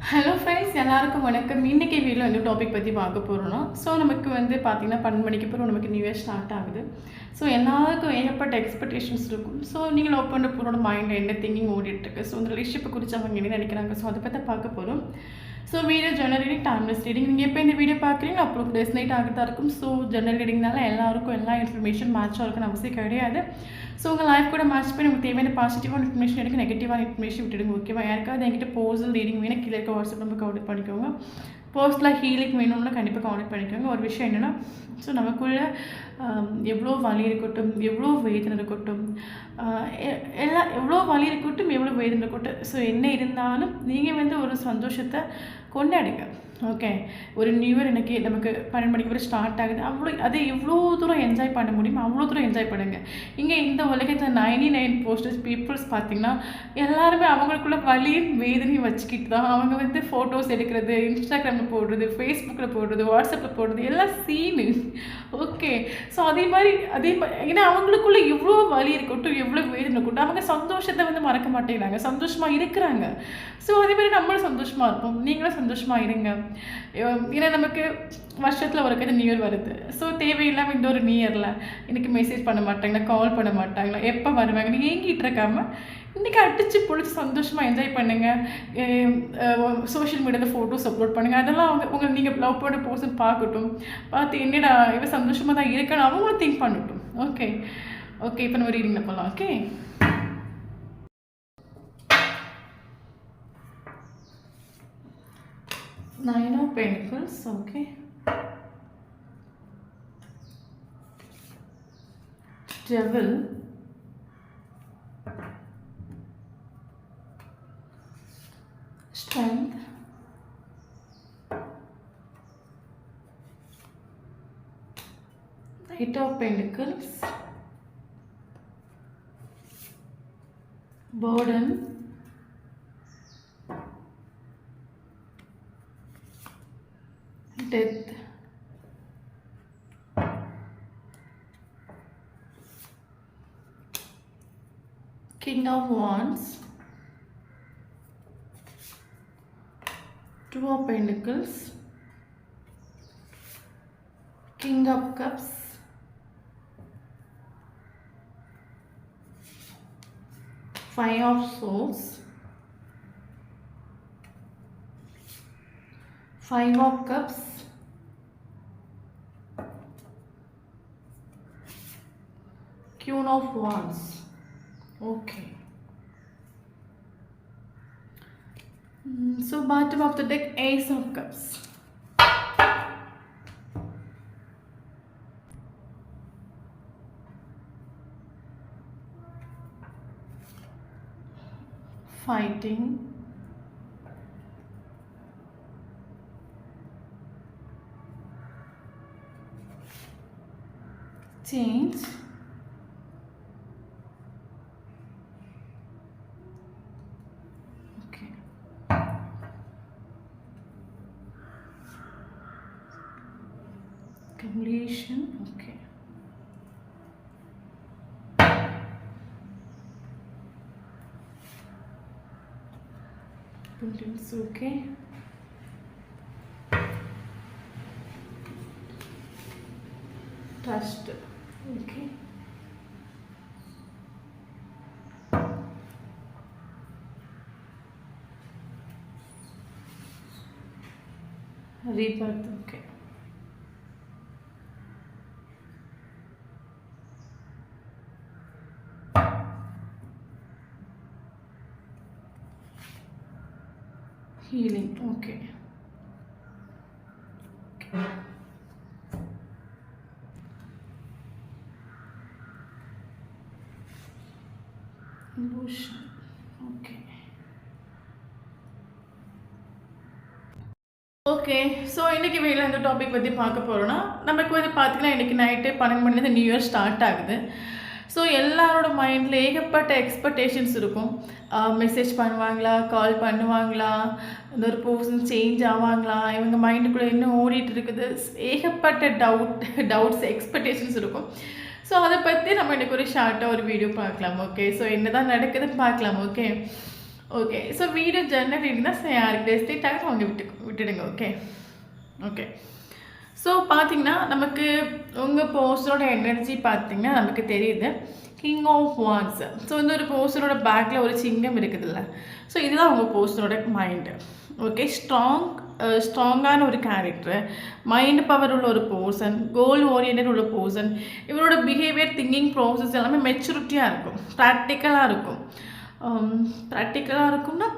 Hello friends, எல்லாருக்கும் வணக்கம். இன்றைக்கி வீடியோவில் வந்து டாபிக் பற்றி பார்க்க போகிறோன்னா, ஸோ நமக்கு வந்து பார்த்திங்கன்னா 12 மணிக்கு அப்புறம் நமக்கு நியூ இயர் ஸ்டார்ட் ஆகுது. ஸோ எல்லாருக்கும் ஏகப்பட்ட எக்ஸ்பெக்டேஷன்ஸ் இருக்கும். ஸோ நீங்கள் லவ் பண்ணுற பொண்ணோட மைண்டில் என்ன திங்கிங் ஓடிட்டுருக்கு, ஸோ இந்த ரிலேஷிப்பை குறித்து அவங்க என்ன நினைக்கிறாங்க, ஸோ அதை பற்றி பார்க்க போகிறோம். So video general reading, timeless reading. நீங்கள் எப்போ இந்த வீடியோ பார்க்குறீங்க அப்புறம் டெஸ்ட் நைட் ஆகிட்டு இருக்கும். ஸோ ஜெனரல் ரீடிங்னால எல்லாருக்கும் எல்லா இன்ஃபர்மேஷன் மேட்சாக இருக்குன்னு அவசியம் கிடையாது. ஸோ உங்கள் லைஃப் கூட மேட்ச் பண்ணி உங்களுக்கு தேவையான பாசிட்டிவான இன்ஃபர்மேஷன் எடுக்க, நெகட்டிவான இன்ஃபர்மேஷன் விட்டுடுங்க. ஓகேவா? யாருக்காவது என்கிட்ட பர்சனல் ரீடிங் வேணும், கீழே இருக்க வாட்ஸ்அப் நம்பருக்கு கான்டெக்ட் பண்ணிக்கோங்க. பர்சனலாக ஹீலிங் வேணும்னா கண்டிப்பாக கான்டெக்ட் பண்ணிக்கோங்க. ஒரு விஷயம் என்னென்னா, ஸோ நமக்குள்ளே எவ்வளோ வலி இருக்கட்டும், எவ்வளோ வேதனை இருக்கட்டும், எவ்வளோ வலி இருக்கட்டும், எவ்வளோ வேதனை இருக்கட்டும், ஸோ என்ன இருந்தாலும் நீங்கள் வந்து ஒரு சந்தோஷத்தை கொண்டாடுங்க. ஓகே, ஒரு நியூ இயர் எனக்கு நமக்கு 12 மணிக்கு வரை ஸ்டார்ட் ஆகுது. அதை எவ்வளோ தூரம் என்ஜாய் பண்ண முடியுமோ அவ்வளோ தூரம் என்ஜாய் பண்ணுங்கள். இங்கே இந்த உலகத்தில் 99% பீப்புள்ஸ் பார்த்திங்கன்னா எல்லாருமே அவங்களுக்குள்ள வலியும் வேதனையும் வச்சுக்கிட்டு தான் அவங்க வந்து ஃபோட்டோஸ் எடுக்கிறது, இன்ஸ்டாகிராமில் போடுறது, ஃபேஸ்புக்கில் போடுறது, வாட்ஸ்அப்பில் போடுறது எல்லாம் சீனு. ஓகே, ஸோ அதே மாதிரி ஏன்னா அவங்களுக்குள்ள எவ்வளோ வலி இருக்கட்டும், எவ்வளோ வேதனை இருக்கட்டும், அவங்க சந்தோஷத்தை வந்து மறக்க மாட்டேங்கிறாங்க, சந்தோஷமாக இருக்கிறாங்க. ஸோ அதே மாதிரி நம்மளும் சந்தோஷமாக இருப்போம், நீங்களும் சந்தோஷமாக இருங்க. ஏன்னா நமக்கு வருஷத்தில் ஒரு கதை நியூ இயர் வருது. ஸோ தேவையில்லாமல் இந்த ஒரு நியூ இயரில் எனக்கு மெசேஜ் பண்ண மாட்டாங்களா, கால் பண்ண மாட்டாங்களா, எப்போ வருவாங்க, நீங்கள் ஏங்கிட்டு இருக்காமல் இன்றைக்கி அடித்து பிடிச்சி சந்தோஷமாக என்ஜாய் பண்ணுங்கள். சோஷியல் மீடியாவில் ஃபோட்டோஸ் அப்லோட் பண்ணுங்கள். அதெல்லாம் உங்கள் நீங்கள் லவ் பண்ண பர்சன் பார்க்கட்டும், பார்த்து என்னடா இவன் சந்தோஷமாக தான் இருக்கணும் அவங்களும் திங்க் பண்ணட்டும். ஓகே ஓகே, இப்போ நம்ம ரீடிங்கில் போகலாம். Okay, Nine of Pentacles. Okay, Devil, Strength, Knight of Pentacles, Burden, Death, King of Wands, Two of Pentacles, King of Cups, Five of Swords, Five of Cups, Queen of Wands. Okay. So bottom of the deck, Ace of Cups. Fighting. Change. Okay. Completion. Okay. Buildings. Okay. Trust. Okay. Rebirth. Okay. Healing. Okay. Okay. Illusion. Okay. Okay, so இன்றைக்கி வீடியோவில் இந்த topic பற்றி பார்க்க போகிறோன்னா, நமக்கு வந்து பார்த்திங்கன்னா இன்றைக்கி நைட்டு 12 மணிலேருந்து நியூ இயர் ஸ்டார்ட் ஆகுது. ஸோ எல்லாரோட மைண்டில் ஏகப்பட்ட எக்ஸ்பெக்டேஷன்ஸ் இருக்கும். மெசேஜ் பண்ணுவாங்களா, கால் பண்ணுவாங்களா, இந்த ஒரு பர்சன் சேஞ்ச் ஆவாங்களா, இவங்க மைண்டுக்குள்ளே இன்னும் ஓடிட்டு இருக்குது, ஏகப்பட்ட டவுட்ஸ் எக்ஸ்பெக்டேஷன்ஸ் இருக்கும். ஸோ அதை பற்றி நம்ம இன்றைக்கி ஒரு ஷார்ட்டாக ஒரு வீடியோ பார்க்கலாம். ஓகே, ஸோ என்ன தான் நடக்குதுன்னு பார்க்கலாம். Okay, okay. So video general reading தான். ஸோ யாருக்கு டெஸ்ட் ஆகும் அவங்க விட்டுடுங்க. ஓகே. ஓகே. ஸோ பார்த்தீங்கன்னா நமக்கு உங்கள் போஸ்டரோட எனர்ஜி பார்த்தீங்கன்னா நமக்கு தெரியுது. King of வான்ஸ். ஸோ இந்த ஒரு போஸ்டரோட பேக்கில் ஒரு சிங்கம் இருக்குதுல்ல. ஸோ இதுதான் உங்கள் போஸ்டரோட மைண்டு. ஓகே. ஸ்ட்ராங்கான ஒரு கேரக்டர், மைண்ட் பவர் உள்ள ஒரு பர்சன், கோல் ஓரியன்ட் உள்ள பர்சன். இவரோட பிஹேவியர், திங்கிங் ப்ராசஸ் எல்லாமே மெச்சூரிட்டியாக இருக்கும், ப்ராக்டிக்கலாக இருக்கும். ப்ராக்டிக்கலாக இருக்கும்னா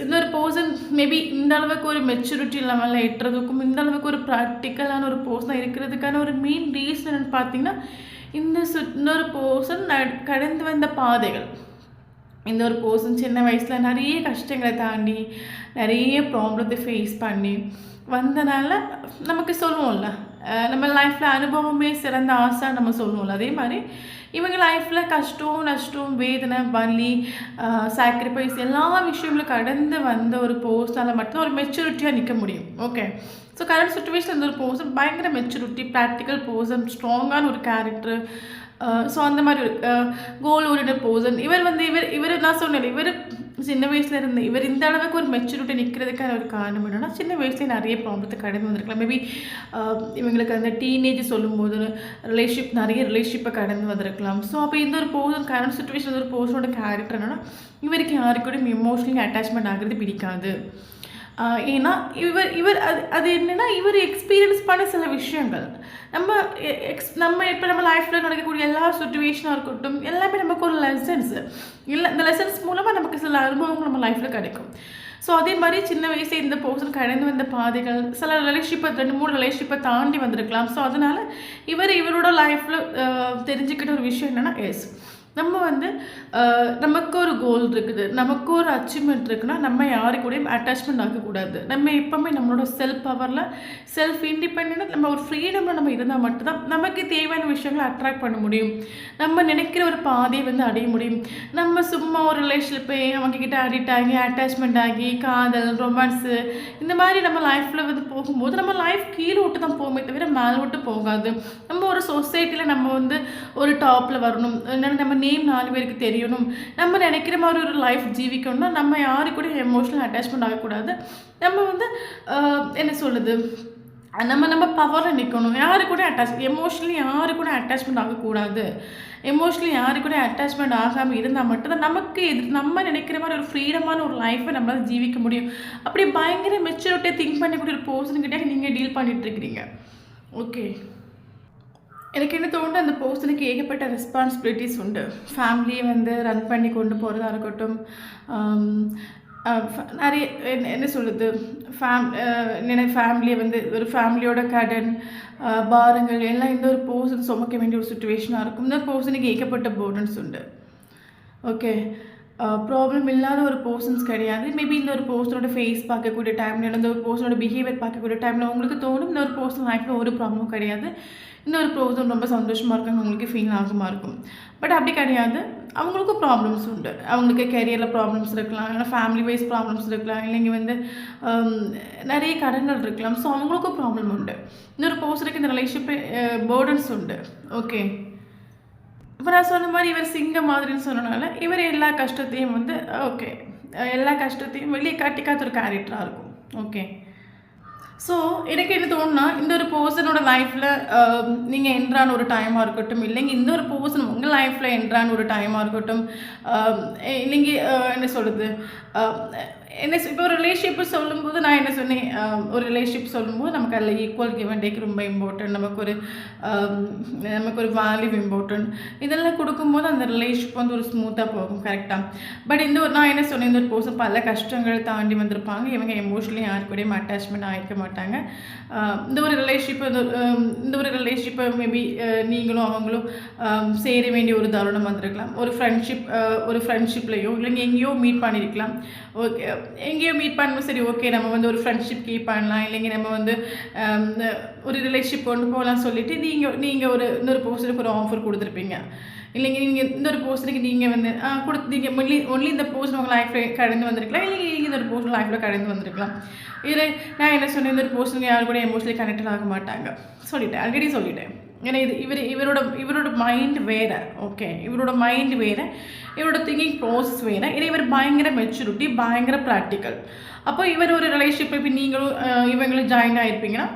இன்னொரு பர்சன் மேபி இந்த அளவுக்கு ஒரு மெச்சூரிட்டி லெவலில் எட்டுறதுக்கும் இந்த அளவுக்கு ஒரு ப்ராக்டிக்கலான ஒரு பர்சனாக இருக்கிறதுக்கான ஒரு மெயின் ரீசன் பார்த்தீங்கன்னா இன்னொரு பர்சன் கடந்து வந்த பாதைகள். இந்த ஒரு பர்சன் சின்ன வயசில் நிறைய கஷ்டங்களை தாண்டி நிறைய ப்ராப்ளத்தை ஃபேஸ் பண்ணி வந்தனால நமக்கு சொல்லுவோம்ல, நம்ம லைஃப்பில் அனுபவமே சிறந்த ஆசை நம்ம சொல்லுவோம்ல. அதே மாதிரி இவங்க லைஃப்பில் கஷ்டம், நஷ்டம், வேதனை, வலி, சாக்ரிஃபைஸ் எல்லா விஷயங்களும் கடந்து வந்த ஒரு பர்சனால் மட்டும் ஒரு மெச்சூரிட்டியாக நிற்க முடியும். ஓகே. ஸோ கரண்ட் சுச்சுவேஷன் இந்த ஒரு பர்சன் பயங்கர மெச்சூரிட்டி, ப்ராக்டிக்கல் பர்சன், ஸ்ட்ராங்கான ஒரு கேரக்டர். ஸோ அந்த மாதிரி ஒரு கோல் ஓரியன்ட் பர்சன். இவர் நான் சொன்னேன், இவர் சின்ன வயசில் இருந்து இவர் இந்த அளவுக்கு ஒரு மெச்சூரிட்டி நிற்கிறதுக்கான ஒரு காரணம் என்னென்னா சின்ன வயசுலேயே நிறைய ப்ராப்ளத்தை கடந்து வந்திருக்கலாம். மேபி இவங்களுக்கு அந்த டீனேஜ் சொல்லும்போது நிறைய ரிலேஷன்ஷிப்பை கடந்து வந்திருக்கலாம். ஸோ அப்போ இந்த ஒரு பர்சன் கரண்ட் சுச்சுவேஷன் ஒரு பர்சனோட கேரக்டர் என்னென்னா இவருக்கு யாருக்கூட எமோஷ்னலி அட்டாச்மெண்ட் ஆகிறது பிடிக்காது. ஏன்னா இவர் அது என்னென்னா இவர் எக்ஸ்பீரியன்ஸ் பண்ண சில விஷயங்கள் நம்ம இப்போ நம்ம லைஃப்பில் நடக்கக்கூடிய எல்லா சுச்சுவேஷனாக இருக்கட்டும் எல்லாமே நமக்கு ஒரு லெசன்ஸ் இல்லை. இந்த லெசன்ஸ் மூலமாக நமக்கு சில அனுபவங்கள் நம்ம லைஃப்பில் கிடைக்கும். ஸோ அதே மாதிரி சின்ன வயசில் இந்த பர்சன் கடந்து வந்த பாதைகள், சில ரிலேஷன்ஷிப்பை 2-3 ரிலேஷன்ஷிப்பை தாண்டி வந்திருக்கலாம். ஸோ அதனால் இவரோட லைஃப்பில் தெரிஞ்சுக்கிட்ட ஒரு விஷயம் என்னென்னா நம்ம நமக்கு ஒரு கோல் இருக்குது, நமக்கு ஒரு அச்சீவ்மெண்ட் இருக்குன்னா நம்ம யாரு கூடயும் அட்டாச்மெண்ட் ஆகக்கூடாது. நம்ம எப்போவுமே நம்மளோட செல்ஃப் பவரில், செல்ஃப் இண்டிபெண்ட், நம்ம ஒரு ஃப்ரீடமில் நம்ம இருந்தால் மட்டும்தான் நமக்கு தேவையான விஷயங்களை அட்ராக்ட் பண்ண முடியும். நம்ம நினைக்கிற ஒரு பாதையை அடைய முடியும். நம்ம சும்மா ஒரு ரிலேஷன்ஷிப்பை அவங்கக்கிட்ட அடிக்ட் ஆகி அட்டாச்மெண்ட் ஆகி காதல், ரொமான்ஸு இந்த மாதிரி நம்ம லைஃப்பில் போகும்போது நம்ம லைஃப் கீழே விட்டு தான் போகுமே தவிர மேலே விட்டு போகாது. நம்ம ஒரு சொசைட்டியில் நம்ம ஒரு டாப்பில் வரணும், நம்ம நேம் 4 பேருக்கு தெரியணும், நம்ம நினைக்கிற மாதிரி ஒரு லைஃப் ஜீவிக்கணும்னா நம்ம யாரு கூட எமோஷனல் அட்டாச்மெண்ட் ஆகக்கூடாது. நம்ம என்ன சொல்லுது, நம்ம பவரில் நிற்கணும். யாரு கூட எமோஷ்னலி யாரு கூட அட்டாச்மெண்ட் ஆகக்கூடாது. எமோஷ்னலி யாரு கூட அட்டாச்மெண்ட் ஆகாமல் இருந்தால் மட்டும்தான் நம்ம நினைக்கிற மாதிரி ஒரு ஃப்ரீடமான ஒரு லைஃப்பை நம்மளால் ஜீவிக்க முடியும். அப்படி பயங்கர மெச்சூரிட்டியாக திங்க் பண்ணக்கூடிய ஒரு பர்சன்கிட்ட நீங்கள் டீல் பண்ணிகிட்ருக்கிறீங்க. ஓகே. எனக்கு என்ன தோணுது, அந்த பர்சனுக்கு ஏகப்பட்ட ரெஸ்பான்சிபிலிட்டிஸ் உண்டு. ஃபேமிலியை ரன் பண்ணி கொண்டு போகிறதா இருக்கட்டும், நிறைய என்ன சொல்லுது, ஃபேமிலியை ஒரு ஃபேமிலியோட கடன், பாரங்கள் எல்லாம் இந்த ஒரு பர்சன் சுமக்க வேண்டிய ஒரு சுச்சுவேஷனாக இருக்கும். இந்த பர்சனுக்கு ஏகப்பட்ட பர்டன்ஸ் உண்டு. ஓகே. ப்ராப்ளம் இல்லாத ஒரு பர்சன்ஸ் கிடையாது. மேபி இந்த ஒரு பர்சனோட ஃபேஸ் பார்க்கக்கூடிய டைமில், இந்த ஒரு பர்சனோட பிஹேவியர் பார்க்கக்கூடிய டைமில் உங்களுக்கு தோணும் இந்த ஒரு பர்சன் லைஃப்பில் ஒரு ப்ராப்ளமும் கிடையாது, இந்த ஒரு பர்சன் ரொம்ப சந்தோஷமாக இருக்காங்க, உங்களுக்கு ஃபீல் ஆகுமா இருக்கும். பட் அப்படி கிடையாது. அவங்களுக்கும் ப்ராப்ளம்ஸ் உண்டு. அவங்களுக்கு கெரியரில் ப்ராப்ளம்ஸ் இருக்கலாம், இல்லை ஃபேமிலி வைஸ் ப்ராப்ளம்ஸ் இருக்கலாம், இல்லைங்க நிறைய கடன்கள் இருக்கலாம். ஸோ அவங்களுக்கும் ப்ராப்ளம் உண்டு. இன்னொரு பர்சனுக்கு இந்த ரிலேஷன்ஷிப் பர்டன்ஸ் உண்டு. ஓகே. இப்போ நான் சொன்ன மாதிரி இவர் சிங்கம் மாதிரின்னு சொன்னனால இவர் எல்லா கஷ்டத்தையும் ஓகே எல்லா கஷ்டத்தையும் வெளியே காட்டிக்காத ஒரு கேரக்டராக இருக்கும். ஓகே. ஸோ எனக்கு என்ன தோணுன்னா இந்த ஒரு பர்சனோட லைஃப்பில் நீங்கள் என்ட்ரான ஒரு டைமாக இருக்கட்டும், இல்லைங்க இந்த ஒரு பர்சன் உங்கள் லைஃப்பில் என்ட்ரான ஒரு டைமாக இருக்கட்டும், இல்லைங்க என்ன சொல்கிறது, இப்போ ஒரு ரிலேஷன்ஷிப்பு சொல்லும்போது நான் என்ன சொன்னேன், ஒரு ரிலேஷன்ஷிப் சொல்லும்போது நமக்கு அதில் ஈக்குவல் கிவ் அண்ட் டேக் ரொம்ப இம்பார்ட்டன்ட், நமக்கு ஒரு வேல்யூ இம்பார்ட்டன்ட். இதெல்லாம் கொடுக்கும்போது அந்த ரிலேஷன்ஷிப் ஒரு ஸ்மூத்தாக போகும். கரெக்டாக. பட் நான் என்ன சொன்னேன், இந்த ஒரு பர்சன் பல கஷ்டங்கள் தாண்டி வந்திருப்பாங்க. இவங்க எமோஷனலி யாரு கூடயும் அட்டாச்மெண்ட் ஆகிருக்க மாட்டாங்க. இந்த ஒரு ரிலேஷன்ஷிப்பை மேபி நீங்களும் அவங்களும் சேர வேண்டிய ஒரு தருணம் வந்திருக்கலாம். ஒரு ஃப்ரெண்ட்ஷிப்லையோ இல்லைங்க எங்கேயோ மீட் பண்ணியிருக்கலாம். ஓகே. எங்கேயோ மீட் பண்ணும்போது சரி ஓகே நம்ம ஒரு ஃப்ரெண்ட்ஷிப் கீப் பண்ணலாம், இல்லைங்க நம்ம ஒரு ரிலேஷன்ஷிப் கொண்டு போகலான்னு சொல்லிட்டு நீங்கள் இன்னொரு பர்சனுக்கு ஒரு ஆஃபர் கொடுத்துருப்பீங்க, இல்லைங்க நீங்கள் இந்த ஒரு பர்சனுக்கு நீங்கள் கொடுத்தீங்க. ஒன்லி இந்த பர்சன் உங்கள் லைஃப்பில் கடந்து வந்திருக்கலாம், இல்லைங்க நீங்கள் இந்த ஒரு பர்சன் லைஃப்பில் கடந்து வந்திருக்கலாம். இதில் நான் என்ன சொன்னேன், இந்த ஒரு பர்சனுக்கு யாரும் கூட எமோஷனலி கனெக்டட் ஆக மாட்டாங்க சொல்லிட்டேன், ஆல்ரெடி சொல்லிட்டேன். ஏன்னா இவரோட மைண்ட் வேறு. ஓகே, இவரோட மைண்ட் வேறு, இவரோட திங்கிங் ப்ராசஸ் வேறு. இவர் பயங்கர மெச்சூரிட்டி, பயங்கர ப்ராக்டிக்கல். அப்போ இவர் ஒரு ரிலேஷன்ஷிப் இப்போ நீங்களும் இவங்களும் ஜாயின் ஆகிருப்பீங்கன்னா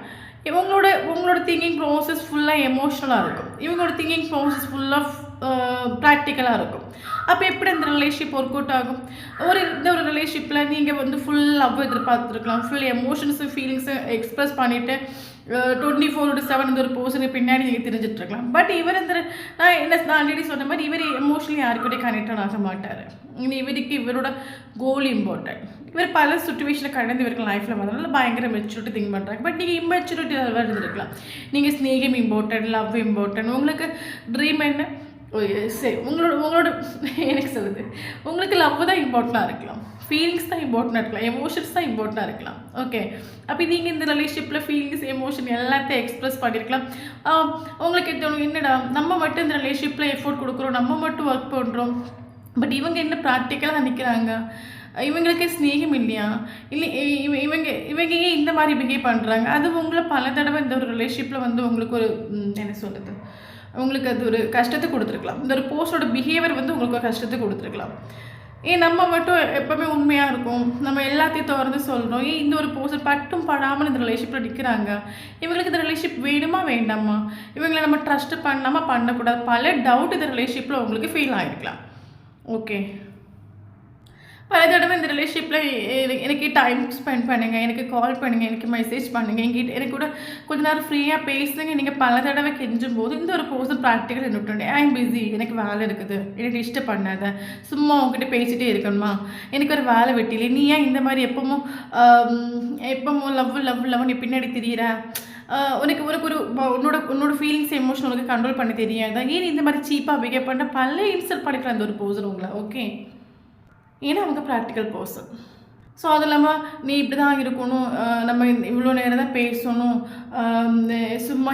உங்களோட திங்கிங் ப்ராசஸ் ஃபுல்லாக எமோஷ்னலாக இருக்கும், இவங்களோட திங்கிங் ப்ராசஸ் ஃபுல்லாக ப்ராக்டிக்கலாக இருக்கும். அப்போ எப்படி அந்த ரிலேஷன்ஷிப் ஒர்க் அவுட் ஆகும்? இந்த ஒரு ரிலேஷன்ஷிப்பில் நீங்கள் வந்து ஃபுல் லவ் எதிர்பார்த்துருக்கலாம், ஃபுல் எமோஷன்ஸு ஃபீலிங்ஸை எக்ஸ்ப்ரெஸ் பண்ணிவிட்டு 24/7 இந்த ஒரு பர்சனுக்கு பின்னாடி நீங்கள் தெரிஞ்சிட்ருக்கலாம். பட் இவர் நான் ஆல்ரெடி சொன்ன மாதிரி இவர் எமோஷனலி யாருக்கிட்டே கனெக்டட் ஆக மாட்டார். இவரோட கோல் இம்பார்ட்டன்ட். இவர் பல சுச்சுவேஷனில் கடந்து இவருக்கு லைஃப்பில் வந்ததுனால பயங்கர மெச்சூரிட்டி திங்க் பண்ணுறாங்க. பட் நீங்கள் இம்மெச்சூரிட்டி இருந்திருக்கலாம். நீங்கள் ஸ்நேகம் இம்பார்ட்டன்ட், லவ் இம்பார்ட்டன்ட், உங்களுக்கு ட்ரீம் என்ன, சரி உங்களோட எனக்கு சொல்லுது, உங்களுக்கு லவ் தான் இம்பார்ட்டண்ட்டாக இருக்கலாம், ஃபீலிங்ஸ் தான் இம்பார்ட்டண்ட்டாக இருக்கலாம், எமோஷன்ஸ் தான் இம்பார்ட்டண்ட்டாக இருக்கலாம். ஓகே, அப்போ நீங்கள் இந்த ரிலேஷன்ஷிப்பில் ஃபீலிங்ஸ் எமோஷன் எல்லாத்தையும் எக்ஸ்ப்ரெஸ் பண்ணியிருக்கலாம். உங்களுக்கு என்னடா நம்ம மட்டும் இந்த ரிலேஷன்ஷிப்பில் எஃபோர்ட் கொடுக்குறோம், நம்ம மட்டும் ஒர்க் பண்ணுறோம், பட் இவங்க என்ன ப்ராக்டிக்கலாக நிற்கிறாங்க, இவங்களுக்கு ஸ்நேகம் இல்லையா, இல்லை இவங்க ஏன் இந்த மாதிரி பிஹேவ் பண்ணுறாங்க? அது உங்களை பல தடவை இந்த ஒரு ரிலேஷன்ஷிப்பில் வந்து உங்களுக்கு ஒரு என்ன சொல்கிறது, உங்களுக்கு அது ஒரு கஷ்டத்தை கொடுத்துருக்கலாம். இந்த ஒரு போஸ்டோட பிஹேவியர் வந்து உங்களுக்கு ஒரு கஷ்டத்தை கொடுத்துருக்கலாம். நம்ம மட்டும் எப்போவுமே உண்மையாக இருக்கும், நம்ம எல்லாத்தையும் திறந்து சொல்கிறோம். இந்த ஒரு போஸ்டர் பட்டும் படாமல் இந்த ரிலேஷன்ஷிப்பில் நிற்கிறாங்க, இவங்களுக்கு இந்த ரிலேஷன்ஷிப் வேணுமா வேண்டாமா, இவங்களை நம்ம ட்ரஸ்ட் பண்ணாமல் பண்ணக்கூடாது, பல டவுட் இந்த ரிலேஷன்ஷிப்பில் உங்களுக்கு ஃபீல் ஆகிருக்கலாம். ஓகே, பல தடவை இந்த ரிலேஷன்ஷிப்பில் எனக்கு டைம் ஸ்பெண்ட் பண்ணுங்கள், எனக்கு கால் பண்ணுங்கள், எனக்கு மெசேஜ் பண்ணுங்கள், எனக்கு கூட கொஞ்ச நேரம் ஃப்ரீயாக பேசுங்க, நீங்கள் பல தடவை கெஞ்சும் போது இந்த ஒரு பர்சன் ப்ராக்டிக்கல் என்னட்டு ஐம் பிஸி, எனக்கு வேலை இருக்குது, எனக்கு டிஸ்டர்ப் பண்ணாத, சும்மா உங்ககிட்ட பேசிகிட்டே இருக்கணுமா, எனக்கு ஒரு வேலை வெட்டிலே, நீ ஏன் இந்த மாதிரி எப்பவும் லவ் நீ பின்னாடி தெரியுற, உனக்கு ஒரு உன்னோட ஃபீலிங்ஸ் எமோஷன் உனக்கு கண்ட்ரோல் பண்ண தெரியாதா, ஏன் இந்த மாதிரி சீப்பாக பிஹேவ் பண்ண, பல இன்சல்ட் பண்ணிக்கலாம் அந்த ஒரு பர்சன் உங்களை. ஓகே, ஏன்னா அவங்க ப்ராக்டிக்கல் பர்சன். ஸோ அது இல்லாமல் நீ இப்படி தான் இருக்கணும், நம்ம இவ்வளோ நேரம் தான் பேசணும், சும்மா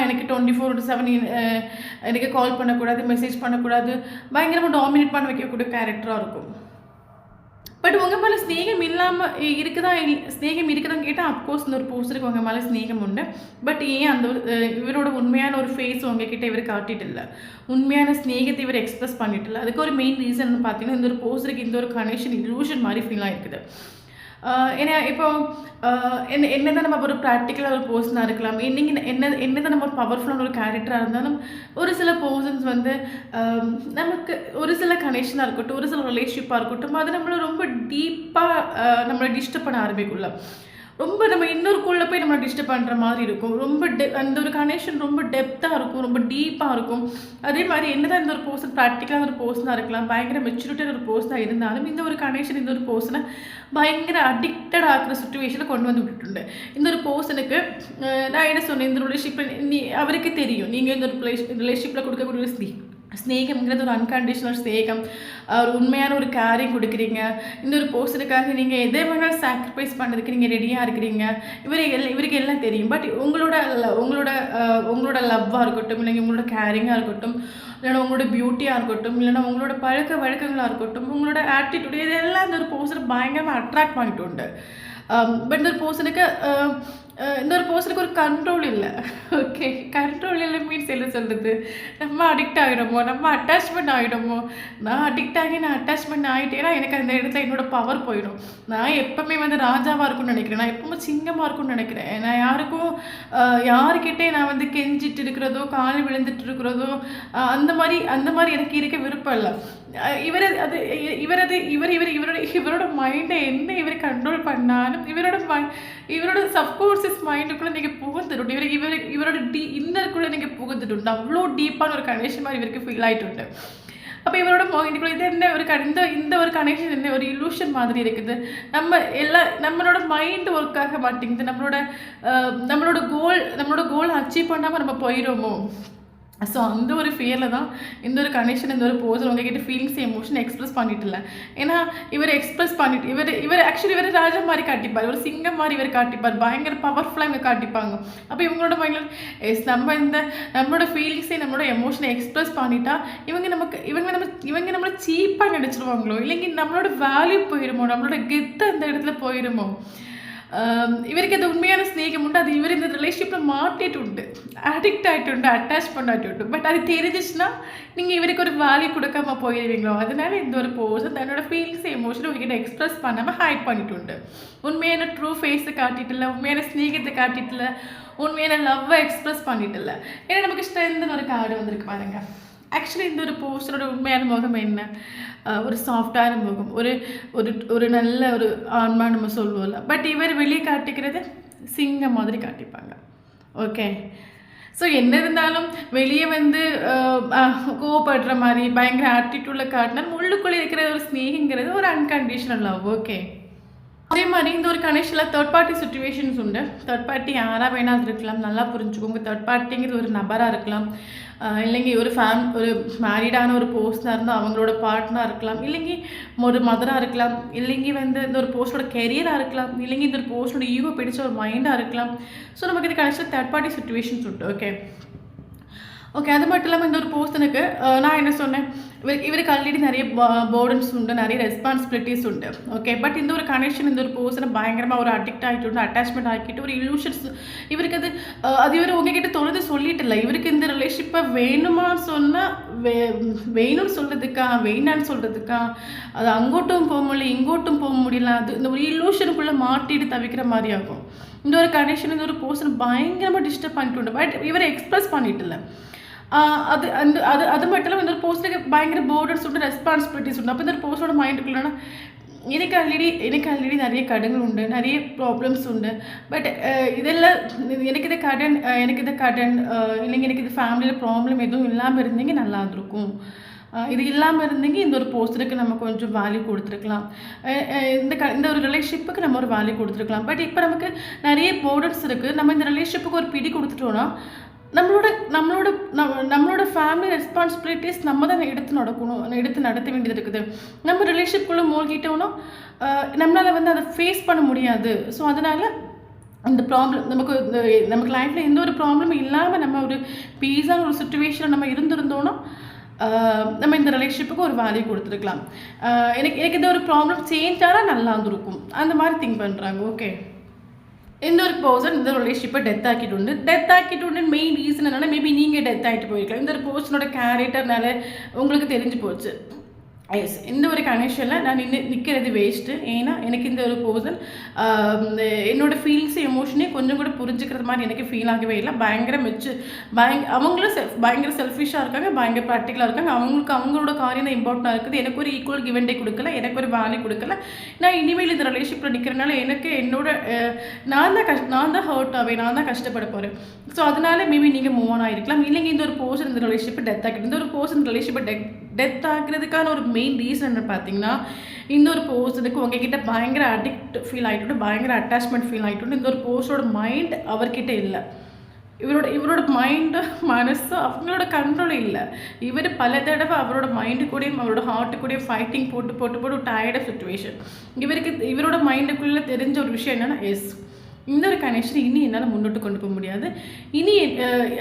எனக்கு 24/7 எனக்கு கால் பண்ணக்கூடாது, மெசேஜ் பண்ணக்கூடாது, பயங்கரமாக டாமினேட் பண்ண வைக்கக்கூடிய கேரக்டராக இருக்கும். பட் உங்கள் மேலே ஸ்நேகம் ஸ்நேகம் இருக்குதான்னு கேட்டால் அப்கோர்ஸ் இந்த ஒரு போஸ்டருக்கு உங்கள் மேலே ஸ்நேகம் உண்டு. பட் ஏன் அந்த இவரோட உண்மையான ஒரு ஃபேஸ் உங்ககிட்ட இவர் காட்டிட்டு இல்லை, உண்மையான ஸ்நேகத்தை இவர் எக்ஸ்பிரஸ் பண்ணிட்டு இல்லை. அதுக்கு ஒரு மெயின் ரீசன் பார்த்தீங்கன்னா இந்த ஒரு போஸ்டருக்கு இந்த ஒரு கனெக்ஷன் இல்யூஷன் மாதிரி ஃபீல் ஆகிருக்குது. ஏன்னா இப்போ என்னதான் நம்ம ஒரு ப்ராக்டிக்கலாக ஒரு பர்சனாக இருக்கலாம், என்னதான் நம்ம ஒரு பவர்ஃபுல்லான ஒரு கேரக்டராக இருந்தாலும் ஒரு சில பர்சன்ஸ் வந்து நமக்கு ஒரு சில கனெக்ஷனாக இருக்கட்டும், ஒரு சில ரிலேஷன்ஷிப்பாக இருக்கட்டும், அது நம்மளை ரொம்ப டீப்பாக நம்மளை டிஸ்டர்ப் பண்ண ஆரம்பிக்குள்ள, ரொம்ப நம்ம இன்னொருக்குள்ளே போய் நம்மளை டிஸ்டர்ப் பண்ணுற மாதிரி இருக்கும். ரொம்ப அந்த ஒரு கனெக்ஷன் ரொம்ப டெப்த்தாக இருக்கும், ரொம்ப டீப்பாக இருக்கும். அதே மாதிரி என்னதான் இந்த ஒரு பர்சன் ப்ராக்டிக்கலாக ஒரு பர்சனாக இருக்கலாம், பயங்கர மெச்சூரிட்டியான ஒரு பர்சனாக இருந்தாலும் இந்த ஒரு கனெக்ஷன் இந்த ஒரு பர்சனை பயங்கர அடிக்டட் ஆகிற சுச்சுவேஷனை கொண்டு வந்து விட்டுട്ടുണ്ട്. இந்த ஒரு பர்சனுக்கு நான் என்ன சொன்னேன், இந்த ரிலேஷன்ஷிப்பில் அவருக்கு தெரியும் நீங்கள் இந்த ஒரு ரிலேஷன்ஷிப்பில் கொடுக்கக்கூடிய ஸ்நேகம்ங்கிறது ஒரு அன்கண்டிஷனல் ஸ்நேகம், ஒரு உண்மையான ஒரு கேரிங் கொடுக்குறீங்க. இந்த ஒரு பர்சனுக்காக நீங்கள் எதை வேணாலும் சாக்ரிஃபைஸ் பண்ணுறதுக்கு நீங்கள் ரெடியாக இருக்கிறீங்க. இவருக்கு எல்லாம் தெரியும். பட் உங்களோட லவ்வாக இருக்கட்டும், இல்லைங்க உங்களோட கேரிங்காக இருக்கட்டும், இல்லைன்னா உங்களோட பியூட்டியாக இருக்கட்டும், இல்லைன்னா உங்களோட பழக்க வழக்கங்களாக இருக்கட்டும், உங்களோட ஆட்டிடியூட், இதெல்லாம் இந்த ஒரு பர்சனை பயங்கரமாக அட்ராக்ட் பண்ணிட்டு உண்டு. பட் இந்த ஒரு பர்சனுக்கு ஒரு கண்ட்ரோல் இல்லை. ஓகே, கண்ட்ரோல் இல்லை மீன்ஸ் என்ன சொல்கிறது, நம்ம அடிக்ட் ஆகிடுமோ, நம்ம அட்டாச்மெண்ட் ஆகிடுமோ. நான் அட்டாச்மெண்ட் ஆகிட்டேன்னா எனக்கு அந்த இடத்துல என்னோடய பவர் போயிடும். நான் எப்போவுமே வந்து ராஜாவாக இருக்கும்னு நினைக்கிறேன், நான் எப்பவுமே சிங்கமாக இருக்கும்னு நினைக்கிறேன். நான் யாருக்கிட்டே நான் வந்து கெஞ்சிட்டு இருக்கிறதோ, கால் விழுந்துட்டு இருக்கிறதோ, அந்த மாதிரி எனக்கு இருக்க விருப்பம் இல்லை. இவரோட மைண்டை என்ன இவர் கண்ட்ரோல் பண்ணாலும் இவரோட சப்கான்ஷியஸ் மைண்டுக்குள்ளே நீங்கள் புகுந்துட்டு இவரோட இன்னருக்குள்ளே நீங்கள் புகுந்துட்டு அவ்வளோ டீப்பான ஒரு கனெக்ஷன் மாதிரி இவருக்கு ஃபீல் ஆகிட்டு உண்டு. அப்போ இவரோட மைண்டுக்குள்ளே இது என்ன இந்த ஒரு கனெக்ஷன் என்ன ஒரு இலூஷன் மாதிரி இருக்குது. நம்மளோட மைண்டு ஒர்க் ஆக மாட்டேங்குது, நம்மளோட கோல் அச்சீவ் பண்ணாமல் நம்ம போயிடுமோ. ஸோ அந்த ஒரு ஃபியரில் தான் இந்த ஒரு கனெக்ஷன், இந்த ஒரு பர்சன் உங்ககிட்ட ஃபீலிங்ஸ் எமோஷன் எக்ஸ்பிரஸ் பண்ணிட்டு இல்லை. ஏன்னா இவர் எக்ஸ்பிரஸ் பண்ணிட்டு இவர் ராஜா மாதிரி காட்டிப்பார், ஒரு சிங்கம் மாதிரி இவர் காட்டிப்பார், பயங்கர பவர்ஃபுல்லாக இவங்க காட்டிப்பாங்க. அப்போ இவங்களோட மைண்டில் நம்மளோட ஃபீலிங்ஸை நம்மளோட எமோஷனை எக்ஸ்பிரஸ் பண்ணிட்டா இவங்க நம்மளை சீப்பாக நினச்சிடுவாங்களோ, இல்லைங்க நம்மளோட வேல்யூ போயிடுமோ, நம்மளோட கெத்து அந்த இடத்துல போயிடுமோ. ഇവർക്ക് അത് ഉണ്മയാണ് സ്നേഹമുണ്ട്. അത് ഇവർ இந்த ரிலேஷன்ஷிப்பில் மாட்டிட்டு அடிக்ட் ஆகிட்டு அட்டாச் பண்ணாட்டு. பட் அது தெரிஞ்சிச்சுன்னா நீங்கள் இவருக்கு ஒரு வேல்யூ கொடுக்காம போயிடுவீங்களோ. அதனால இந்த ஒரு பர்சன் தன்னோட ஃபீலிங்ஸ் எமோஷனை உங்ககிட்ட எக்ஸ்பிரஸ் பண்ணாமல் ஹைட் பண்ணிட்டு உண்மையான ட்ரூ ஃபேஸை காட்டிட்டில்ல, உண்மையான ஸ்நேகத்தை காட்டிட்டில்ல, உண்மையான லவ்வை எக்ஸ்பிரஸ் பண்ணிட்டில்ல. ஏன்னா நமக்கு ஸ்ட்ரென்த்னு ஒரு கார்டு வந்திருக்கு பாருங்க. ஆக்சுவலி இந்த ஒரு பர்சனோட உண்மையான முகம் என்ன? ஒரு சாஃப்டான முகம், ஒரு ஒரு ஒரு நல்ல ஒரு ஆன்மா நம்ம சொல்லுவோம்ல. பட் இவர் வெளியே காட்டிக்கிறது சிங்கம் மாதிரி காட்டிப்பாங்க. ஓகே, ஸோ என்ன இருந்தாலும் வெளியே வந்து கோவப்படுற மாதிரி பயங்கர ஆட்டிடியூடில் காட்டினாலும் உள்ளுக்குள்ளே இருக்கிற ஒரு ஸ்னேகங்கிறது ஒரு அன்கண்டிஷனல் லவ். ஓகே, அதே மாதிரி இந்த ஒரு கனெக்ஷனில் தேர்ட் பார்ட்டி சுச்சுவேஷன்ஸ் உண்டு. தேர்ட் பார்ட்டி யாராக வேணாலும் இருக்கலாம். நல்லா புரிஞ்சுக்கோங்க, தேர்ட் பார்ட்டிங்கிறது ஒரு நபராக இருக்கலாம், இல்லைங்க ஒரு ஒரு மேரிடான ஒரு பர்சனாக இருந்தால் அவங்களோட பார்ட்னராக இருக்கலாம், இல்லைங்க ஒரு மதராக இருக்கலாம், இல்லைங்க வந்து இந்த ஒரு போஸ்டோட கெரியராக இருக்கலாம், இல்லைங்க இந்த ஒரு போஸ்டோட ஈகோ பிடிச்ச ஒரு மைண்டாக இருக்கலாம். ஸோ நமக்கு இது கனெக்ஷன் தேர்ட் பார்ட்டி சுச்சுவேஷன்ஸ் உண்டு. ஓகே ஓகே, அது மட்டும் இல்லாமல் இந்த ஒரு பர்சனுக்கு நான் என்ன சொன்னேன், இவருக்கு ஆல்ரெடி நிறைய பேர்டன்ஸ் உண்டு, நிறைய ரெஸ்பான்சிபிலிட்டிஸ் உண்டு. ஓகே, பட் இந்த ஒரு கனெக்ஷன் இந்த ஒரு பர்சனை பயங்கரமாக ஒரு அடிக்ட் ஆகிட்டு அட்டாச்மெண்ட் ஆகிட்டு ஒரு இல்யூஷன்ஸ் இவருக்கு அது இவர் உங்ககிட்ட தொடர்ந்து சொல்லிட்டு இல்லை. இவருக்கு இந்த ரிலேஷன்ஷிப்பை வேணுமான்னு சொன்னால் வேணும்னு சொல்கிறதுக்கா வேணான்னு சொல்கிறதுக்கா, அது அங்கோட்டும் போக முடியல இங்கோட்டும் போக முடியல, அது இந்த ஒரு இல்யூஷனுக்குள்ளே மாட்டிட்டு தவிக்கிற மாதிரி ஆகும். இந்த ஒரு கனெக்ஷன் இந்த ஒரு பர்சனை பயங்கரமாக டிஸ்டர்ப் பண்ணிட்டு உண்டு. பட் இவரை எக்ஸ்பிரஸ் பண்ணிட்டு இல்லை. அது அந்த அது அது மட்டும் இல்லாமல் இந்த ஒரு போஸ்ட்டுக்கு பயங்கர பேர்டன்ஸ் உண்டு, ரெஸ்பான்சிபிலிட்டிஸ் உண்டு. அப்போ இந்த ஒரு போஸ்டோட மைண்டுக்குள்ளனா எனக்கு ஆல்ரெடி நிறைய கடன்கள் உண்டு, நிறைய ப்ராப்ளம்ஸ் உண்டு. பட் இதெல்லாம் எனக்கு இது கடன் இல்லைங்க எனக்கு இது ஃபேமிலியில் ப்ராப்ளம் எதுவும் இல்லாமல் இருந்தீங்க நல்லா இருந்திருக்கும். இது இல்லாமல் இருந்தீங்க இந்த ஒரு போஸ்டருக்கு நம்ம கொஞ்சம் வேல்யூ கொடுத்துருக்கலாம், இந்த ஒரு ரிலேஷன்ஷிப்புக்கு நம்ம ஒரு வேல்யூ கொடுத்துருக்கலாம். பட் இப்போ நமக்கு நிறைய பேர்டன்ஸ் இருக்குது. நம்ம இந்த ரிலேஷன்ஷிப்புக்கு ஒரு பிடி கொடுத்துட்டோன்னா நம்மளோட ஃபேமிலி ரெஸ்பான்சிபிலிட்டிஸ் நம்ம தான் எடுத்து நடத்த வேண்டியது இருக்குது. நம்ம ரிலேஷன்ஷிப்குள்ளே மூழ்கிட்டோன்னா நம்மளால் வந்து அதை ஃபேஸ் பண்ண முடியாது. ஸோ அதனால் இந்த ப்ராப்ளம் நமக்கு லைஃப்பில் எந்த ஒரு ப்ராப்ளமும் இல்லாமல் நம்ம ஒரு பீஸான ஒரு சுச்சுவேஷனில் நம்ம இருந்திருந்தோன்னா நம்ம இந்த ரிலேஷன்ஷிப்புக்கு ஒரு வேல்யூ கொடுத்துருக்கலாம். எனக்கு இந்த ஒரு ப்ராப்ளம் சேஞ்ச் ஆனால் நல்லா இருந்திருக்கும், அந்த மாதிரி திங்க் பண்ணுறாங்க. ஓகே, இந்த ஒரு பர்சன் இந்த ரிலேஷன்ஷிப்பை டெத் ஆக்கிட்டு மெயின் ரீசன் என்னன்னா மேபி நீங்கள் டெத் ஆகிட்டு போயிருக்கலாம். இந்த ஒரு பர்சனோட கேரக்டர்னால உங்களுக்கு தெரிஞ்சு போச்சு. எஸ், இந்த ஒரு கனெக்ஷனில் நான் நிற்கிறது வேஸ்ட்டு. ஏன்னா எனக்கு இந்த ஒரு பர்சன் என்னோடய ஃபீலிங்ஸ் எமோஷனே கொஞ்சம் கூட புரிஞ்சுக்கிறது மாதிரி எனக்கு ஃபீல் ஆகவே இல்லை. அவங்களும் பயங்கர செல்ஃபிஷாக இருக்காங்க, பயங்கர ப்ராக்டிக்கலாக இருக்காங்க. அவங்களோட காரியம் தான் இம்பார்ட்டண்டாக இருக்குது. எனக்கு ஒரு ஈக்குவல் கிவ் அண்ட் டே கொடுக்கல, எனக்கு ஒரு வேல்யூ கொடுக்கல. நான் இனிமேல் இந்த ரிலேஷன்ஷிப்பில் நிற்கிறனால எனக்கு நான் தான் ஹர்ட் ஆவேன், நான் தான் கஷ்டப்பட போகிறேன். ஸோ அதனால மேபி நீங்கள் மூவ் ஆன் ஆகிருக்கலாம். இல்லைங்க இந்த ஒரு பர்சன் இந்த ரிலேஷன்ஷிப்பை டெத் ஆகிட்டு இந்த ஒரு பர்சன் ரிலேஷன்ஷிப்பை டெத் ஆகிறதுக்கான ஒரு மெயின் ரீசன் பார்த்தீங்கன்னா இந்த ஒரு பர்சனுக்கு உங்ககிட்ட பயங்கர அடிக்ட் ஃபீல் ஆகிட்டு பயங்கர அட்டாச்மெண்ட் ஃபீல் ஆகிட்டு இந்த ஒரு பர்சனோட மைண்ட் அவர்கிட்ட இல்லை. இவரோட மைண்டு மனசு அவங்களோட கண்ட்ரோல் இல்லை. இவர் பல தடவை அவரோட மைண்டு கூடயும் அவரோட ஹார்ட்டு கூடயும் ஃபைட்டிங் போட்டு டயர்டாக சுச்சுவேஷன். இவரோட மைண்டுக்குள்ளே தெரிஞ்ச ஒரு விஷயம் என்னென்னா இந்த ஒரு கனெக்ஷன் இனி என்னால் முன்னோட்டு கொண்டு போக முடியாது. இனி